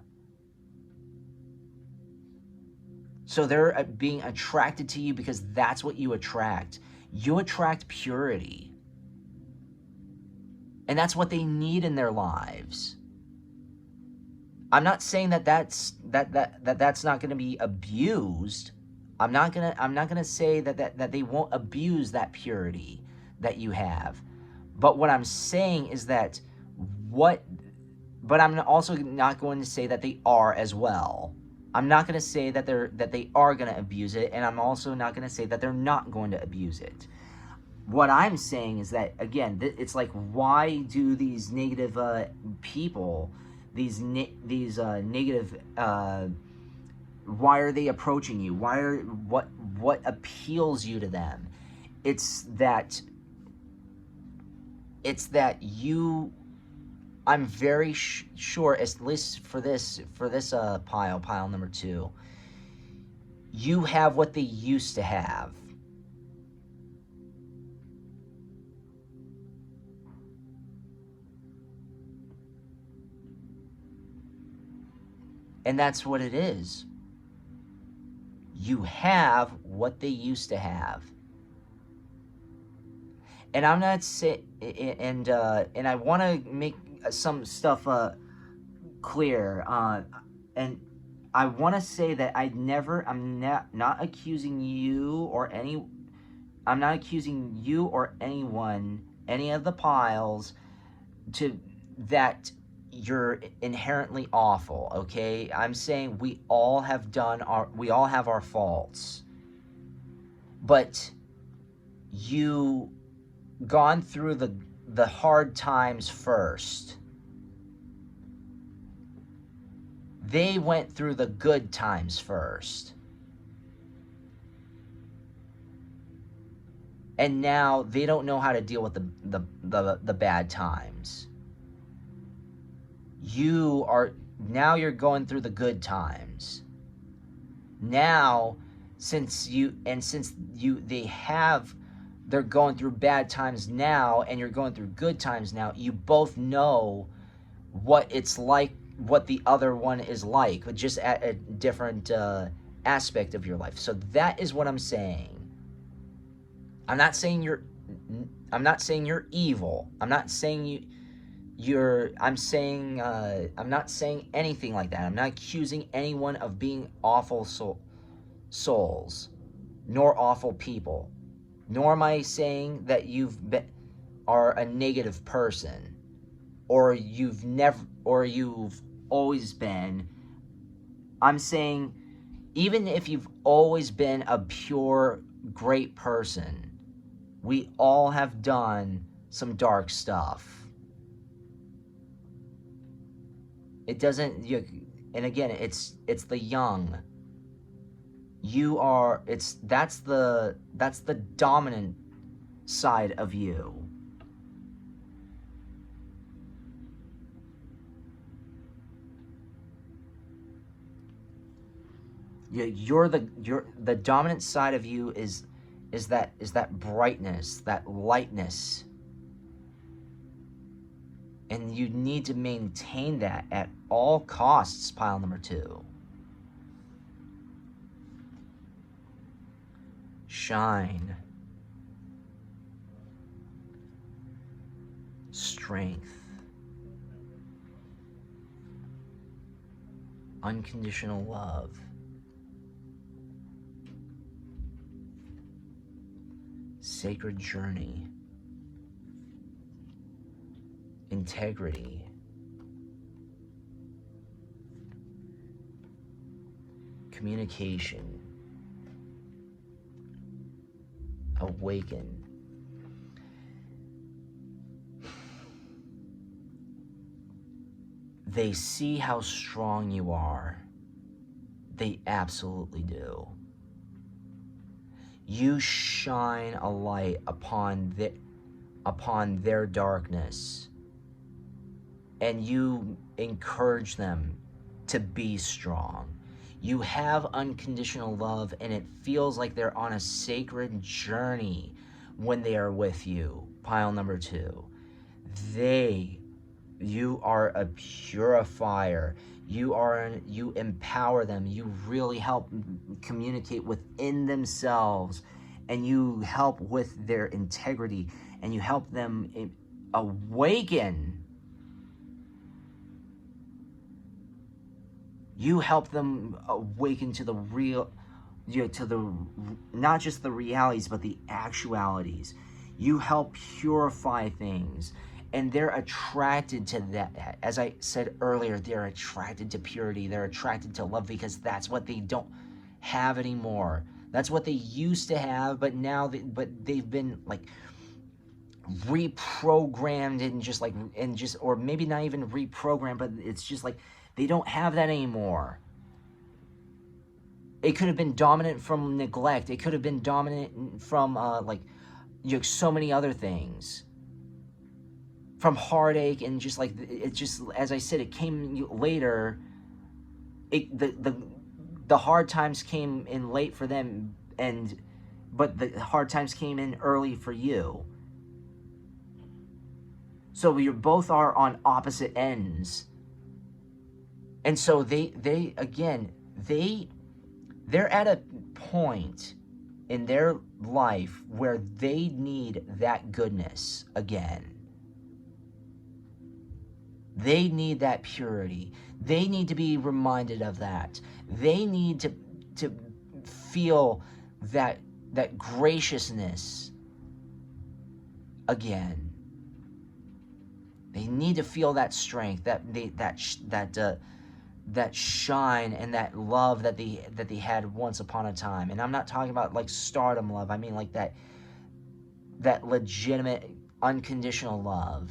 So they're being attracted to you because that's what you attract. You attract purity. And that's what they need in their lives. I'm not saying that's not going to be abused. I'm not gonna say that they won't abuse that purity that you have. But what I'm saying is that but I'm also not going to say that they are as well. I'm not going to say that they are going to abuse it, and I'm also not going to say that they're not going to abuse it. What I'm saying is that, again, it's like, why do these negative people, these negative, why are they approaching you? What appeals you to them? It's that you, I'm very sure, at least for this pile number 2, you have what they used to have. And that's what it is. You have what they used to have. And I'm not saying, and I want to make some stuff clear, and I want to say that I'm not accusing you or I'm not accusing you or anyone, any of the piles, to that you're inherently awful, okay? I'm saying we all have our faults. But you gone through the hard times first. They went through the good times first. And now they don't know how to deal with the bad times. You're going through the good times. Now, they're going through bad times now, and you're going through good times now. You both know what it's like, what the other one is like, but just at a different aspect of your life. So that is what I'm saying. I'm not saying you're evil. I'm not saying I'm not saying anything like that. I'm not accusing anyone of being awful souls, nor awful people. Nor am I saying that are a negative person, or you've always been. I'm saying, even if you've always been a pure, great person, we all have done some dark stuff. It doesn't, and again, it's the young. That's the dominant side of you. The dominant side of you is that brightness, that lightness. And you need to maintain that at all costs, pile number 2. Shine. Strength. Unconditional love. Sacred journey. Integrity. Communication. Awaken. They see how strong you are. They absolutely do. You shine a light upon their darkness, and you encourage them to be strong. You have unconditional love, and it feels like they're on a sacred journey when they are with you. Pile number 2. You are a purifier. You empower them. You really help communicate within themselves, and you help with their integrity, and you help them awaken. You help them awaken to the real, to the, not just the realities, but the actualities. You help purify things, and they're attracted to that. As I said earlier, they're attracted to purity. They're attracted to love, because that's what they don't have anymore. That's what they used to have, but now they've been like reprogrammed, or maybe not even reprogrammed, but it's just like they don't have that anymore. It could have been dominant from neglect. It could have been dominant from so many other things. From heartache, and just like, it just, as I said, it came later. The hard times came in late for them, but the hard times came in early for you. So you both are on opposite ends. And so they're at a point in their life where they need that goodness again. They need that purity. They need to be reminded of that. They need to feel that graciousness again. They need to feel that strength, that shine and that love that they had once upon a time. And I'm not talking about like stardom love. I mean like that legitimate, unconditional love.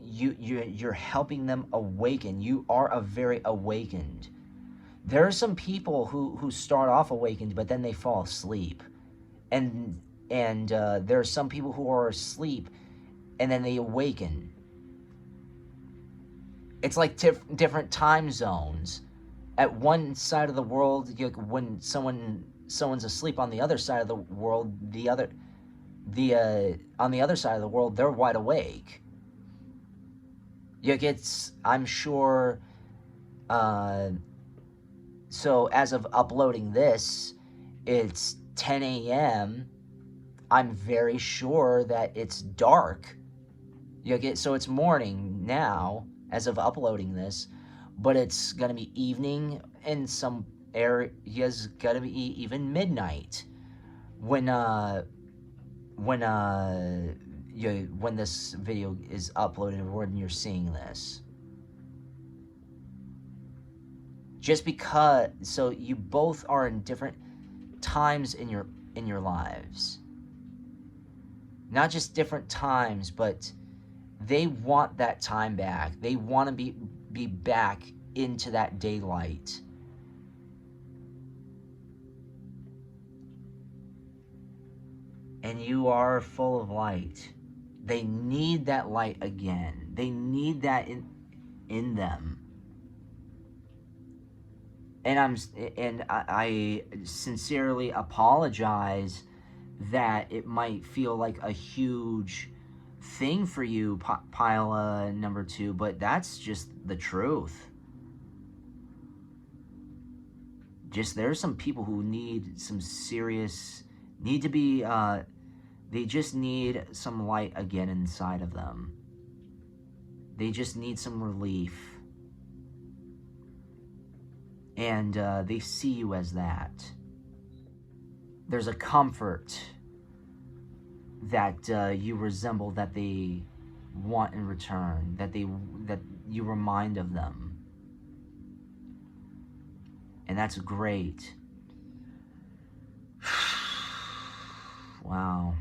You're helping them awaken. You are a very awakened. There are some people who start off awakened, but then they fall asleep, and there are some people who are asleep, and then they awaken. It's like different time zones. At one side of the world, when someone's asleep, on the other side of the world, on the other side of the world, they're wide awake. I'm sure, so as of uploading this, it's 10 a.m. I'm very sure that it's dark. So it's morning now, as of uploading this, but it's going to be evening in some areas, going to be even midnight when this video is uploaded or when you're seeing this. Just because, so you both are in different times in your lives. Not just different times, but they want that time back. They want to be back into that daylight. And you are full of light. They need that light again. They need that in them. And I sincerely apologize that it might feel like a huge thing for you, pile number 2, but that's just the truth. There's some people who need some serious, need to be, they just need some light again inside of them. They just need some relief. And they see you as that. There's a comfort that you resemble, that they want in return, that you remind of them. And that's great. Wow.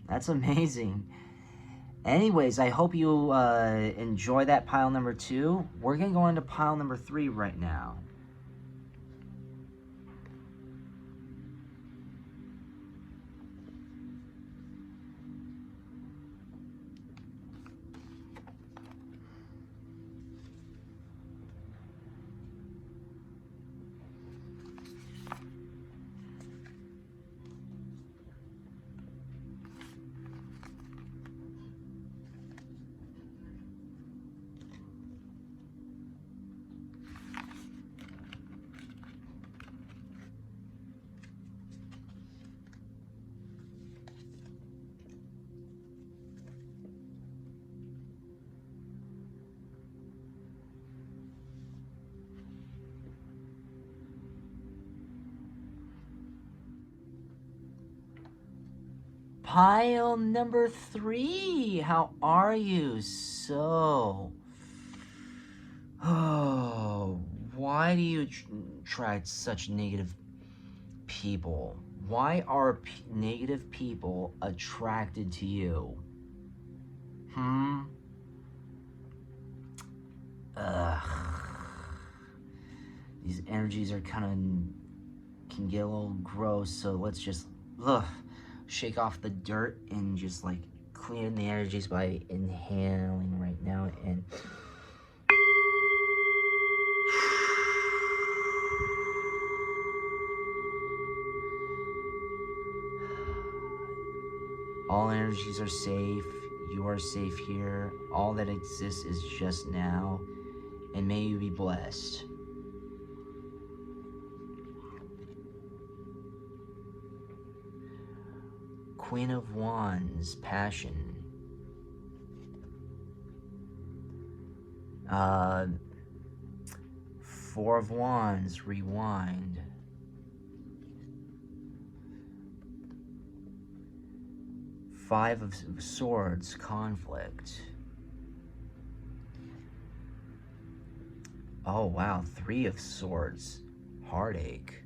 That's amazing. Anyways, I hope you enjoy that pile number 2. We're going to go into pile number 3 right now. Pile number 3, how are you? So, why do you attract such negative people? Why are negative people attracted to you? These energies are can get a little gross, so let's just shake off the dirt and just like clean the energies by inhaling right now and all energies are safe. You are safe here. All that exists is just now, and may you be blessed. Queen of Wands, passion. Four of Wands, rewind. Five of Swords, conflict. Oh wow, Three of Swords, heartache.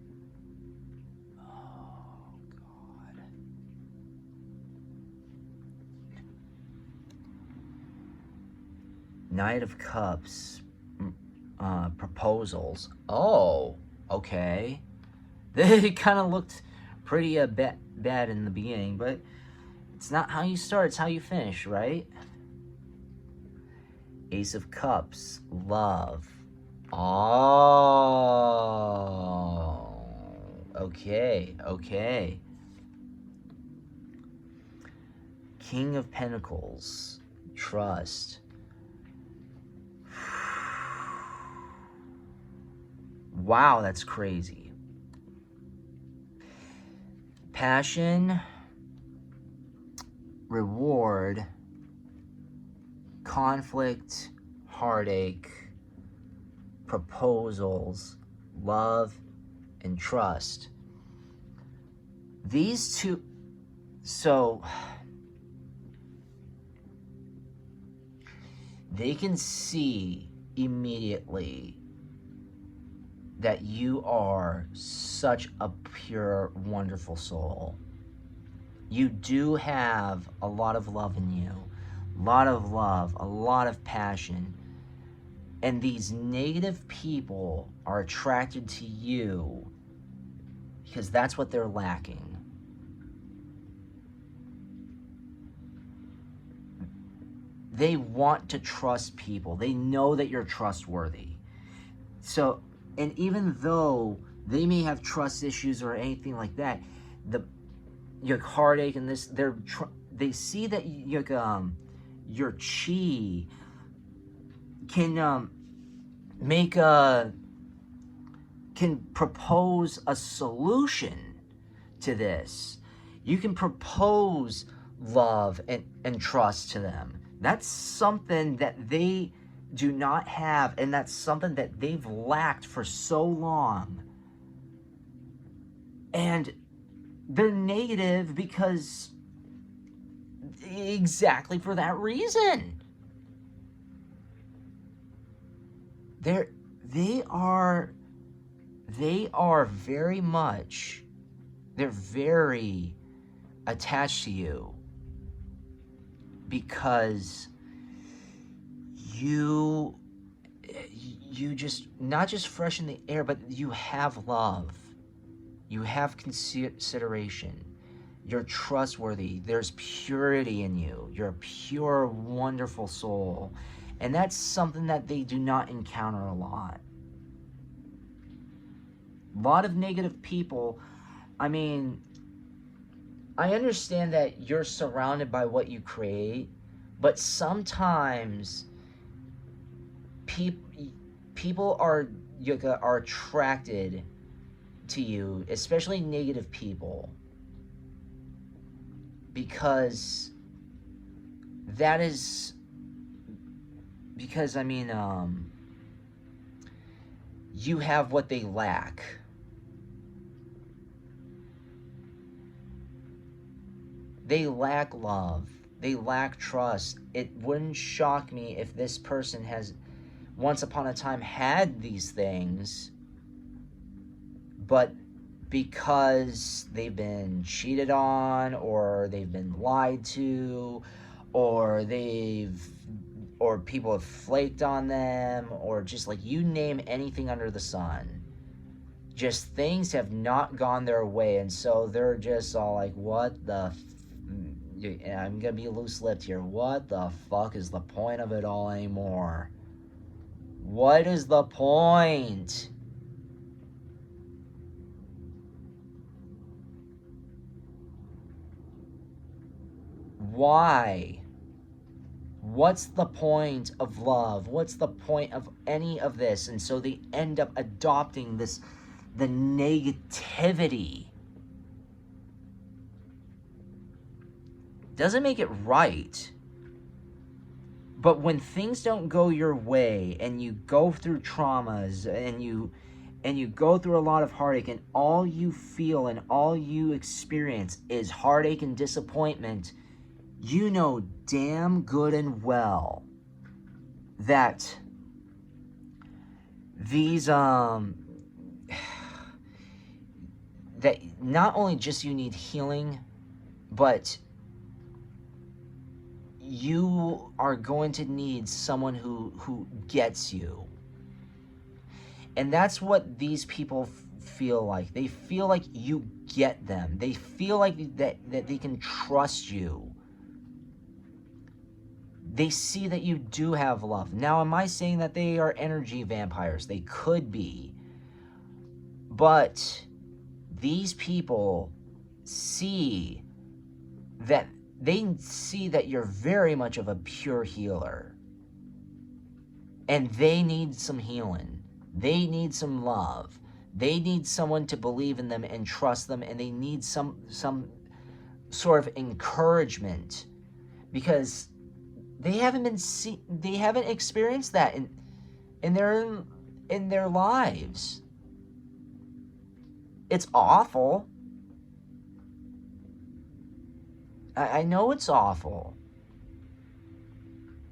Oh God. Knight of Cups, proposals. Oh, okay. They kind of looked pretty bad in the beginning, but it's not how you start, it's how you finish, right? Ace of Cups, love. Oh, okay, okay. King of Pentacles, trust. Wow, that's crazy. Passion, reward, conflict, heartache, proposals, love, and trust. These two, so they can see immediately that you are such a pure, wonderful soul. You do have a lot of love in you, a lot of love, a lot of passion. And these negative people are attracted to you because that's what they're lacking. They want to trust people. They know that you're trustworthy. So, and even though they may have trust issues or anything like that, your heartache and this, they see that your chi can can propose a solution to this. You can propose love and trust to them. That's something that they do not have, and that's something that they've lacked for so long. And they're negative because exactly for that reason. They are very much, they're very attached to you because you just, not just freshen the air, but you have love. You have consideration. You're trustworthy. There's purity in you. You're a pure, wonderful soul. And that's something that they do not encounter a lot. A lot of negative people, I mean, I understand that you're surrounded by what you create, but sometimes people are attracted to you, especially negative people, because I mean, you have what they lack. They lack love. They lack trust. It wouldn't shock me if this person has once upon a time had these things, but because they've been cheated on, or they've been lied to, or people have flaked on them, or just like you name anything under the sun, just things have not gone their way, and so they're just all like, what the I'm gonna be loose-lipped here, what the fuck is the point of it all anymore? What is the point? Why? What's the point of love? What's the point of any of this? And so they end up adopting the negativity. doesn't make it right. But when things don't go your way and you go through traumas and you go through a lot of heartache, and all you feel and all you experience is heartache and disappointment, you know damn good and well that these that not only just you need healing, but you are going to need someone who gets you. And that's what these people feel like. They feel like you get them. They feel like that they can trust you. They see that you do have love. Now, am I saying that they are energy vampires? They could be. But these people see that you're very much of a pure healer. And they need some healing. They need some love. They need someone to believe in them and trust them, and they need some sort of encouragement, because they haven't experienced that in their lives. It's awful. I know it's awful.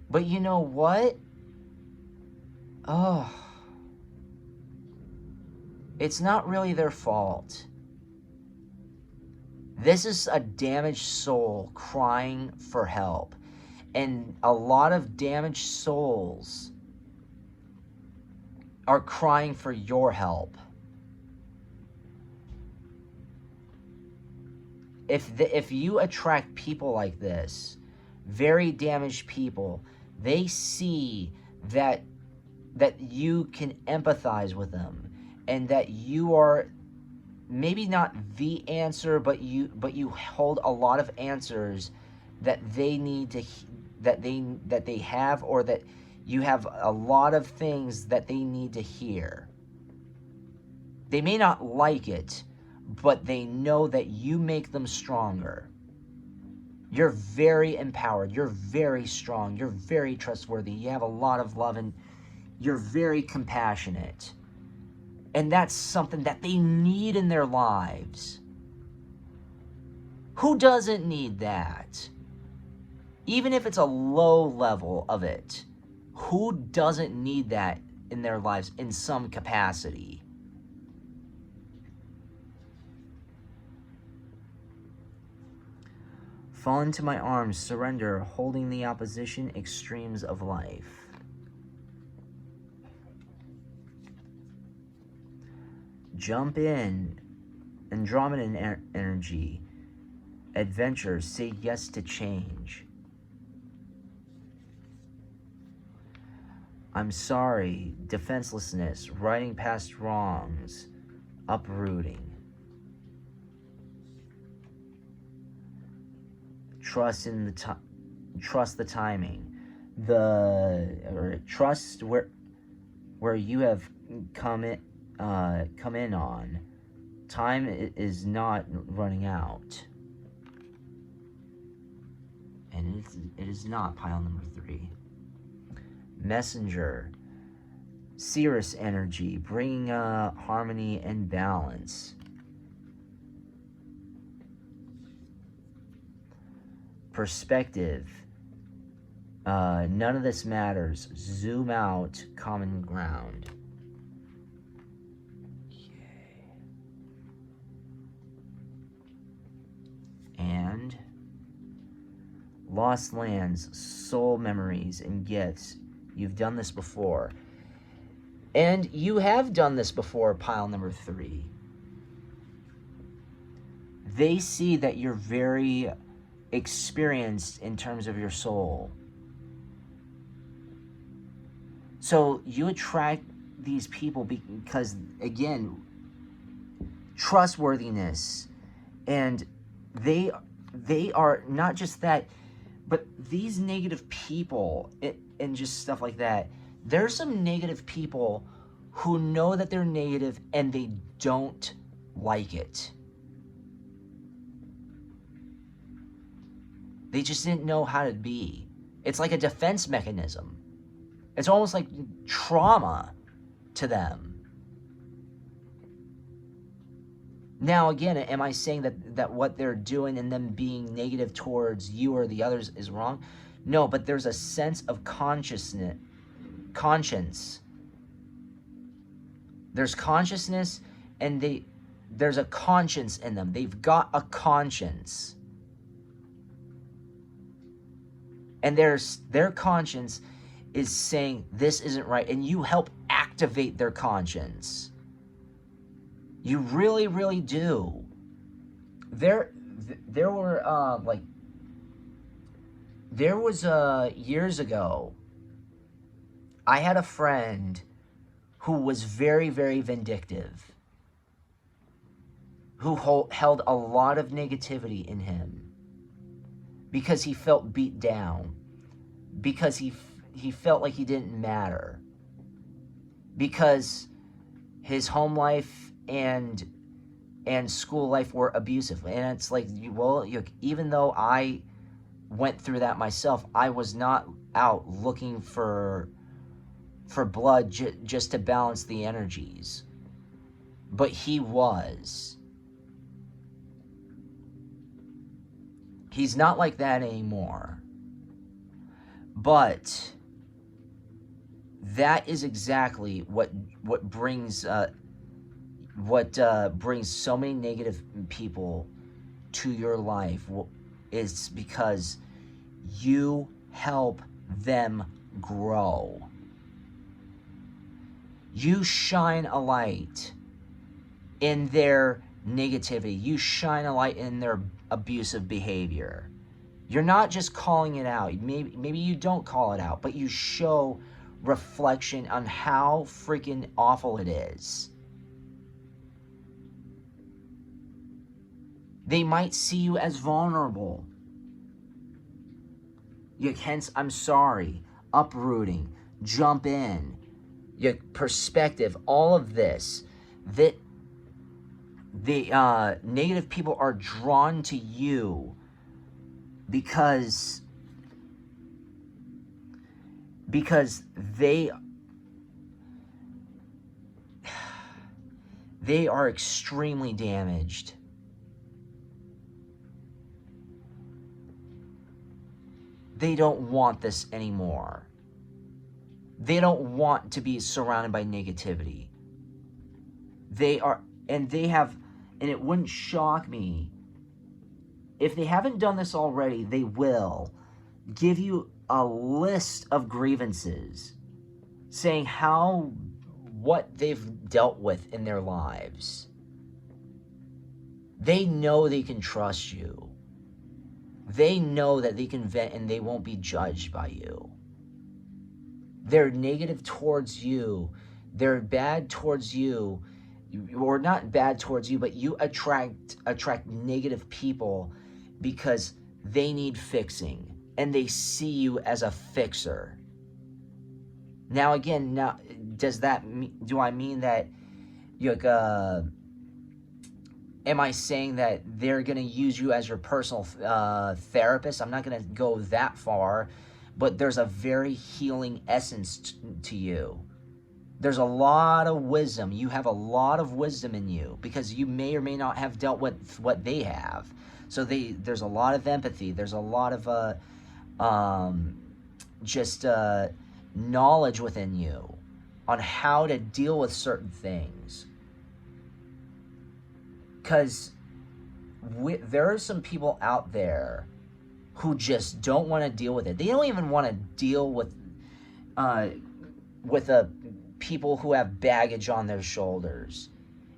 But you know what? Oh, it's not really their fault. This is a damaged soul crying for help. And a lot of damaged souls are crying for your help. If you attract people like this, very damaged people, they see that you can empathize with them, and that you are maybe not the answer, but you hold a lot of answers that they need to that they have, or that you have a lot of things that they need to hear. They may not like it, but they know that you make them stronger. You're very empowered. You're very strong. You're very trustworthy. You have a lot of love, and you're very compassionate. And that's something that they need in their lives. Who doesn't need that? Even if it's a low level of it, who doesn't need that in their lives in some capacity? Fall into my arms, surrender, holding the opposition extremes of life. Jump in, Andromedan energy, adventure, say yes to change. I'm sorry, defenselessness, riding past wrongs, uprooting. Trust the timing, trust where you have come in on. Time is not running out, and it is not pile number 3. Messenger, Cirrus energy, bringing harmony and balance. Perspective, none of this matters. Zoom out, common ground. Okay. And lost lands, soul memories, and gifts. You've done this before. And you have done this before, pile number 3. They see that you're very experienced in terms of your soul. So you attract these people because, again, trustworthiness. And they are not just that, but these negative people and just stuff like that. There's some negative people who know that they're negative and they don't like it. They just didn't know how to be. It's like a defense mechanism. It's almost like trauma to them. Now, again, am I saying that what they're doing and them being negative towards you or the others is wrong? No, but there's a sense of conscience. There's consciousness, and there's a conscience in them. They've got a conscience. And their conscience is saying this isn't right, and you help activate their conscience. You really, really do. There was years ago, I had a friend who was very, very vindictive, who held a lot of negativity in him because he felt beat down, because he felt like he didn't matter, because his home life and school life were abusive. And it's like, well, even though I went through that myself, I was not out looking for blood just to balance the energies. But he was. He's not like that anymore. But that is exactly what brings brings so many negative people to your life, is because you help them grow. You shine a light in their negativity. You shine a light in their abusive behavior. You're not just calling it out. Maybe you don't call it out, but you show reflection on how freaking awful it is. They might see you as vulnerable. Hence, I'm sorry, uprooting, jump in, your perspective, all of this, that the negative people are drawn to you because they are extremely damaged. They don't want this anymore. They don't want to be surrounded by negativity. And it wouldn't shock me if they haven't done this already. They will give you a list of grievances saying what they've dealt with in their lives. They know they can trust you. They know that they can vent and they won't be judged by you. They're negative towards you. They're bad towards you. Or not bad towards you, but you attract negative people because they need fixing. And they see you as a fixer. Now again, do I mean that am I saying that they're going to use you as your personal therapist? I'm not going to go that far, but there's a very healing essence to you. There's a lot of wisdom. You have a lot of wisdom in you because you may or may not have dealt with what they have. So there's a lot of empathy. There's a lot of knowledge within you on how to deal with certain things. Because there are some people out there who just don't want to deal with it. They don't even want to deal with people who have baggage on their shoulders.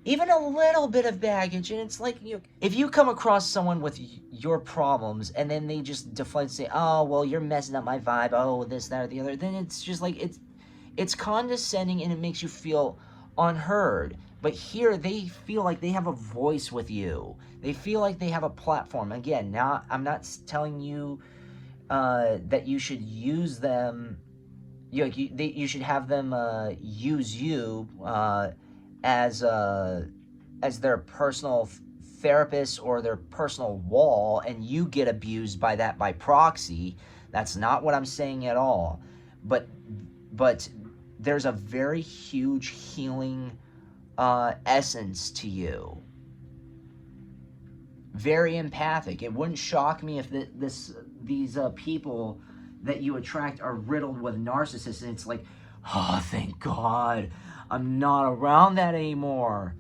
Even a little bit of baggage. And it's like, if you come across someone with your problems and then they just deflect and say, oh, well, you're messing up my vibe. Oh, this, that, or the other. Then it's just like, it's condescending and it makes you feel unheard. But here, they feel like they have a voice with you. They feel like they have a platform. Again, now I'm not telling you that you should use them. You should have them use you as their personal therapist or their personal wall, and you get abused by that by proxy. That's not what I'm saying at all. But there's a very huge healing essence to you. Very empathic. It wouldn't shock me if these people that you attract are riddled with narcissists, and it's like, oh, thank God, I'm not around that anymore.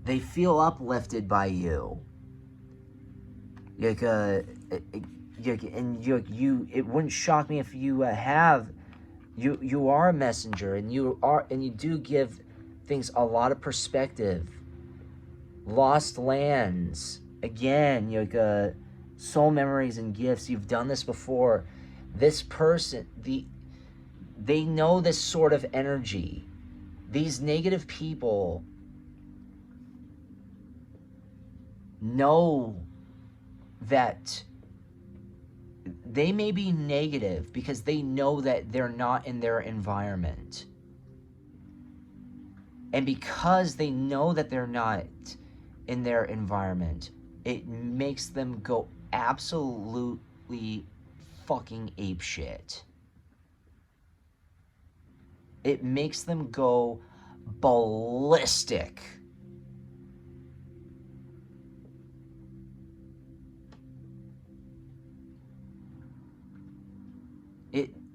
They feel uplifted by you. Like, and you, it wouldn't shock me if you you are a messenger, and you do give things a lot of perspective. Lost lands, again, soul memories and gifts. You've done this before. This person, they know this sort of energy. These negative people know that they may be negative because they know that they're not in their environment. And because they know that they're not in their environment, it makes them go absolutely fucking apeshit. It makes them go ballistic.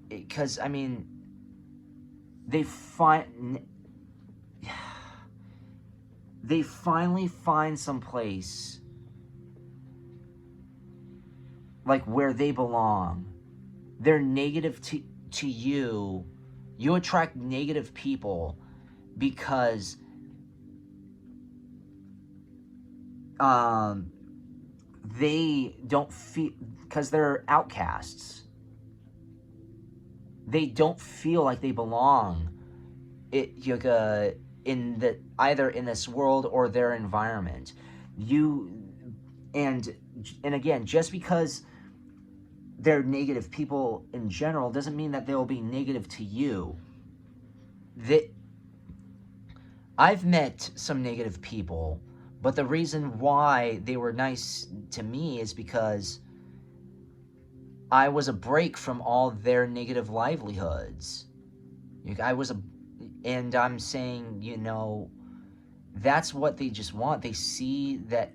Because, I mean, they finally find some place like where they belong. They're negative to you. You attract negative people because they don't feel, because they're outcasts. They don't feel like they belong either in this world or their environment. And again, just because they're negative people in general doesn't mean that they'll be negative to you. I've met some negative people, but the reason why they were nice to me is because I was a break from all their negative livelihoods. And I'm saying, that's what they just want. They see that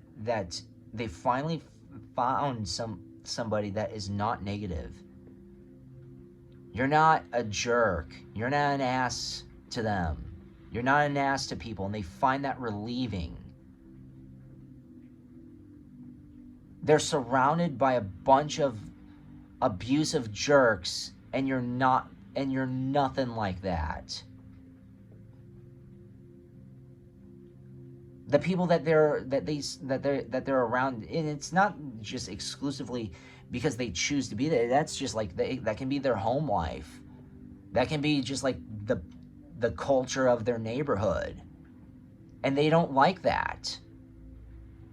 they finally found somebody that is not negative. You're not a jerk. You're not an ass to them. You're not an ass to people, and they find that relieving. They're surrounded by a bunch of abusive jerks, and you're nothing like that. The people that they're around, and it's not just exclusively because they choose to be there. That's just like that can be their home life. That can be just like the culture of their neighborhood, and they don't like that.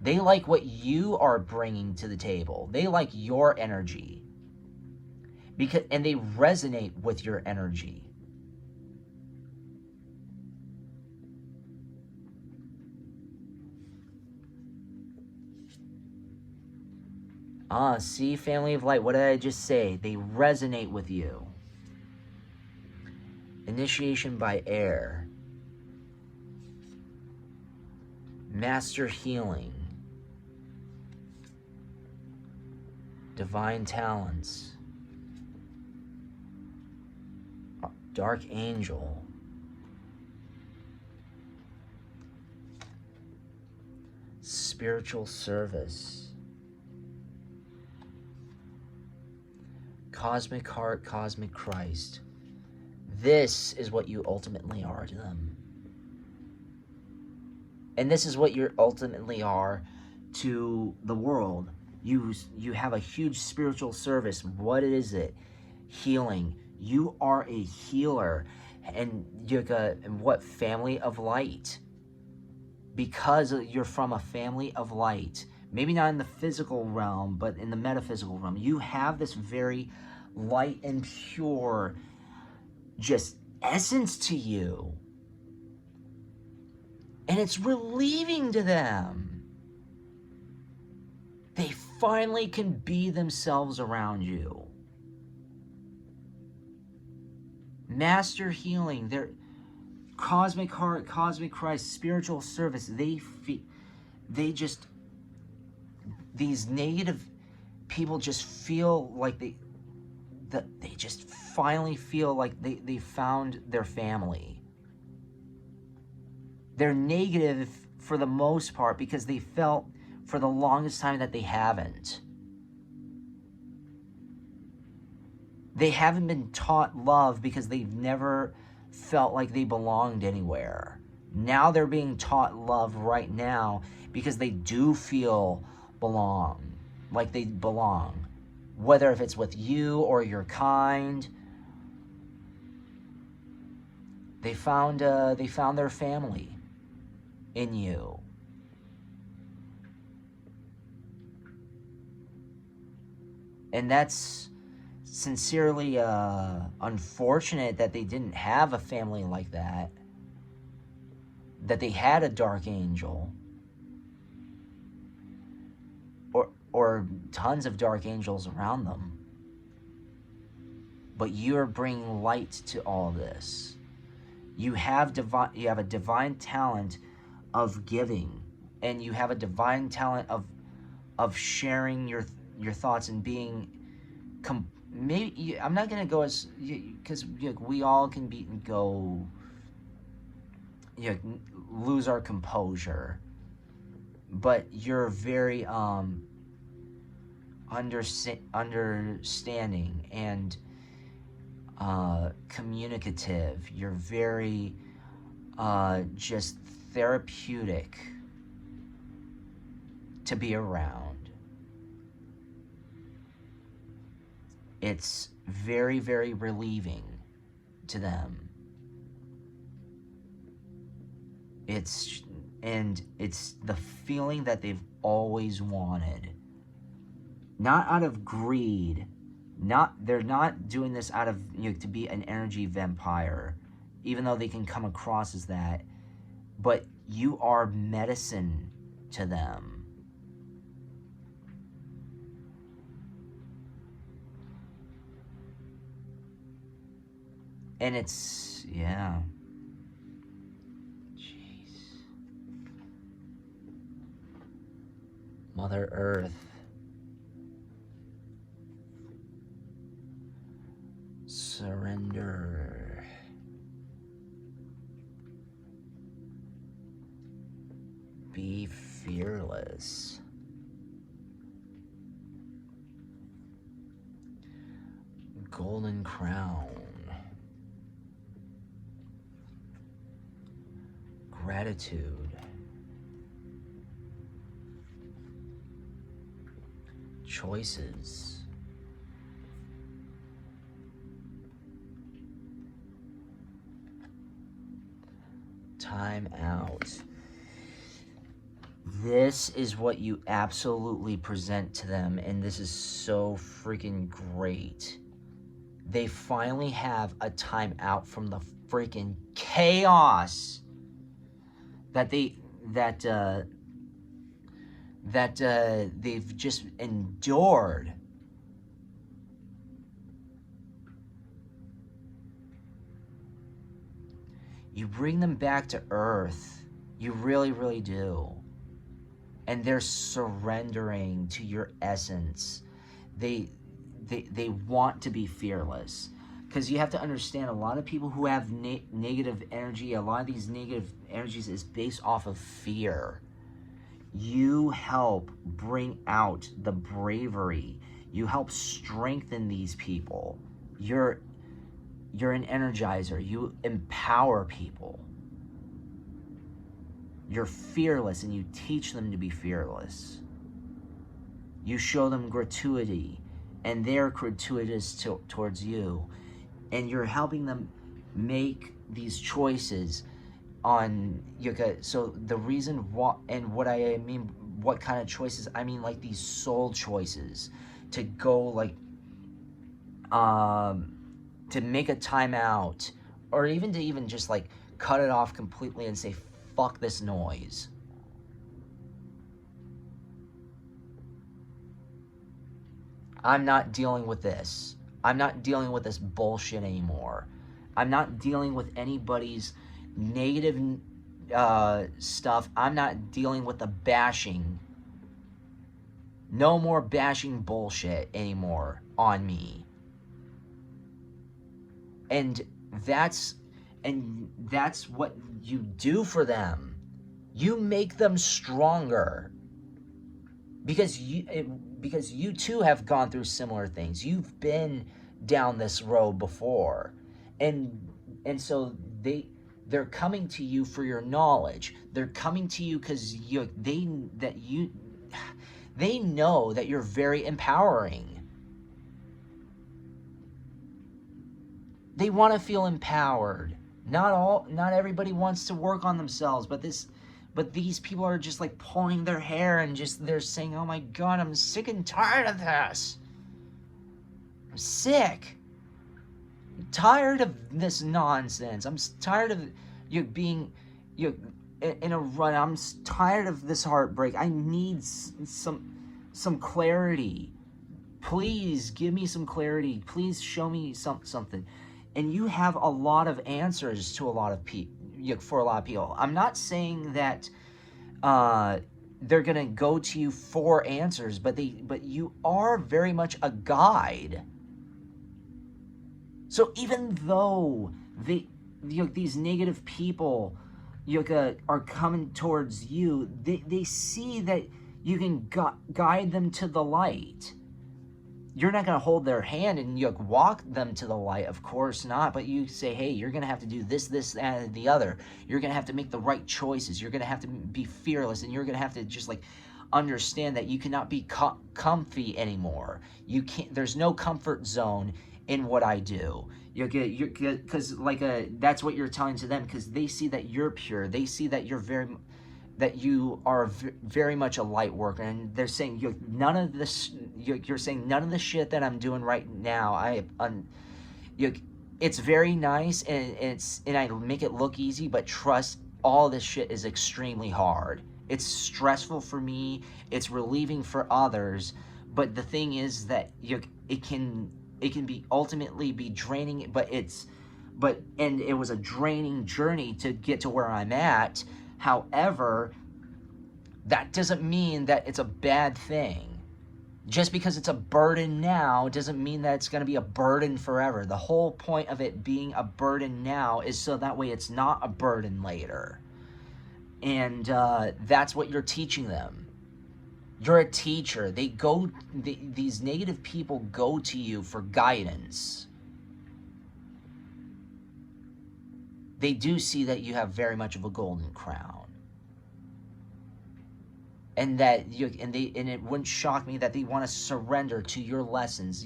They like what you are bringing to the table. They like your energy. And they resonate with your energy. See, family of light, what did I just say? They resonate with you. Initiation by air. Master healing. Divine talents. Dark angel. Spiritual service. Cosmic heart, cosmic Christ. This is what you ultimately are to them. And this is what you ultimately are to the world. You have a huge spiritual service. What is it? Healing. You are a healer. And what? Family of light. Because you're from a family of light. Maybe not in the physical realm, but in the metaphysical realm. You have this very light and pure, just essence to you. And it's relieving to them. They finally can be themselves around you. Master healing, their cosmic heart, cosmic Christ, spiritual service, these negative people just feel like they just finally feel like they found their family. They're negative for the most part because they felt for the longest time that they haven't. They haven't been taught love because they've never felt like they belonged anywhere. Now they're being taught love right now because they do feel like they belong. Whether if it's with you or your kind, they found their family in you. And that's sincerely unfortunate that they didn't have a family like that, that they had a dark angel, or tons of dark angels around them. But you're bringing light to all this. You have a divine talent of giving, and you have a divine talent of sharing your thoughts and being maybe I'm not gonna go as, because we all can lose our composure, but you're very understanding and communicative. You're very just therapeutic to be around. It's very, very relieving to them. It's the feeling that they've always wanted. Not out of greed. They're not doing this out of to be an energy vampire, even though they can come across as that. But you are medicine to them. And it's, yeah. Jeez. Mother Earth. Surrender. Be fearless. Golden crown. Gratitude. Choices. Time out. This is what you absolutely present to them, and this is so freaking great. They finally have a time out from the freaking chaos that they've just endured. You bring them back to earth. You really, really do. And they're surrendering to your essence. They want to be fearless. Because you have to understand, a lot of people who have negative energy, a lot of these negative energies is based off of fear. You help bring out the bravery. You help strengthen these people. You're an energizer. You empower people. You're fearless, and you teach them to be fearless. You show them gratuity, and they're gratuitous towards you. And you're helping them make these choices on so the reason what I mean, what kind of choices I mean, like these soul choices to go to make a timeout, or even to even just like cut it off completely and say, fuck this noise. I'm not dealing with this. I'm not dealing with this bullshit anymore. I'm not dealing with anybody's negative stuff. I'm not dealing with the bashing. No more bashing bullshit anymore on me. And that's what you do for them. You make them stronger. Because you too have gone through similar things. You've been down this road before. And so they're coming to you for your knowledge. They're coming to you because they know that you're very empowering. They want to feel empowered. Not everybody wants to work on themselves, but these people are just like pulling their hair and they're saying, oh my God, I'm sick and tired of this. I'm sick. I'm tired of this nonsense. I'm tired of you being in a run. I'm tired of this heartbreak. I need some clarity. Please give me some clarity. Please show me something. And you have a lot of answers to a lot of people. For a lot of people, I'm not saying that they're gonna go to you for answers, but you are very much a guide. So even though these negative people are coming towards you, they see that you can guide them to the light. You're not going to hold their hand and walk them to the light, of course not, but you say, hey, you're going to have to do this, that, and the other. You're going to have to make the right choices. You're going to have to be fearless, and you're going to have to just like understand that you cannot be comfy anymore. You can't. There's no comfort zone in what I do. Because that's what you're telling to them, because they see that you're pure. They see that you are very much a light worker, and they're saying none of this. You're saying none of the shit that I'm doing right now. It's very nice, and I make it look easy, but trust, all this shit is extremely hard. It's stressful for me. It's relieving for others, but the thing is that it can be ultimately be draining. But it was a draining journey to get to where I'm at. However, that doesn't mean that it's a bad thing. Just because it's a burden now doesn't mean that it's going to be a burden forever. The whole point of it being a burden now is so that way it's not a burden later. And that's what you're teaching them. You're a teacher. These negative people go to you for guidance. They do see that you have very much of a golden crown. And that and it wouldn't shock me that they want to surrender to your lessons.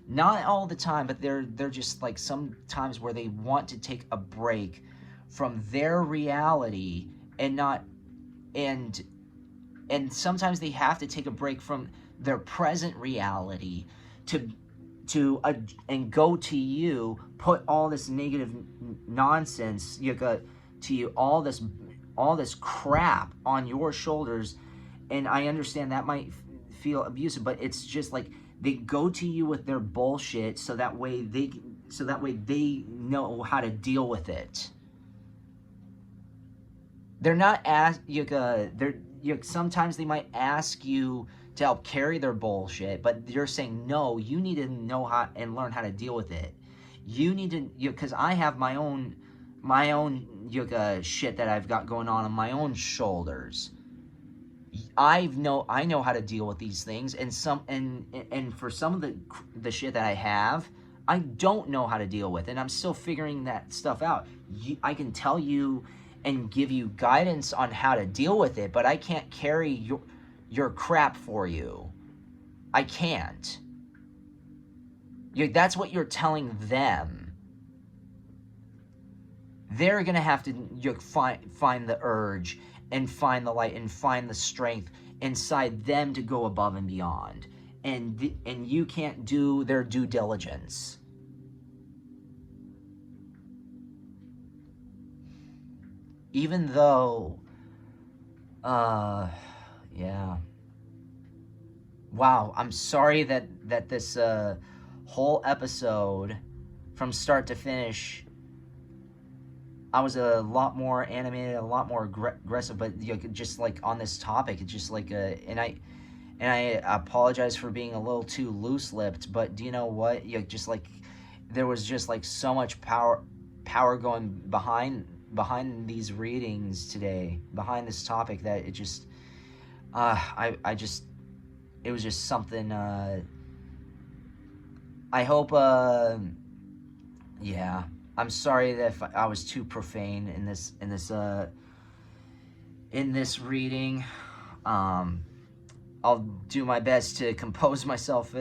Not all the time, but they're just like sometimes where they want to take a break from their reality and sometimes they have to take a break from their present reality and go to you, put all this negative nonsense to you, all this crap on your shoulders. And I understand that might feel abusive, but it's just like they go to you with their bullshit so that way they know how to deal with it. They're not sometimes they might ask you to help carry their bullshit, but you're saying no, you need to know how and learn how to deal with it. You need to, because I have my own shit that I've got going on my own shoulders. I know how to deal with these things, and for some of the shit that I have, I don't know how to deal with, and I'm still figuring that stuff out. I can tell you and give you guidance on how to deal with it, but I can't carry your crap for you. I can't. That's what you're telling them. They're gonna have to find the urge and find the light and find the strength inside them to go above and beyond. And you can't do their due diligence. even though, yeah. Wow, I'm sorry that this whole episode, from start to finish, I was a lot more animated, a lot more aggressive, but just like on this topic, it's just like and I apologize for being a little too loose-lipped, but do you know what? Just like there was just like so much power going behind these readings today, behind this topic, that it just I just, it was just something. I hope. Yeah, I'm sorry that if I was too profane in this reading. Um, I'll do my best to compose myself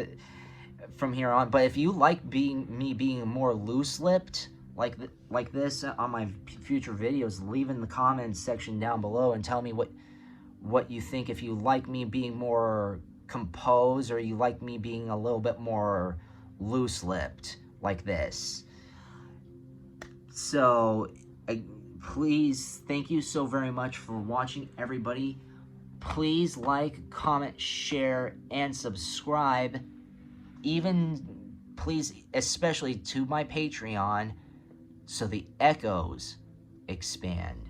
from here on. But if you like being more loose-lipped like this on my future videos, leave in the comments section down below and tell me what you think. If you like me being more composed, or you like me being a little bit more loose-lipped like this. So, please, thank you so very much for watching, everybody. Please like, comment, share, and subscribe. Even, please, especially to my Patreon, so the echoes expand.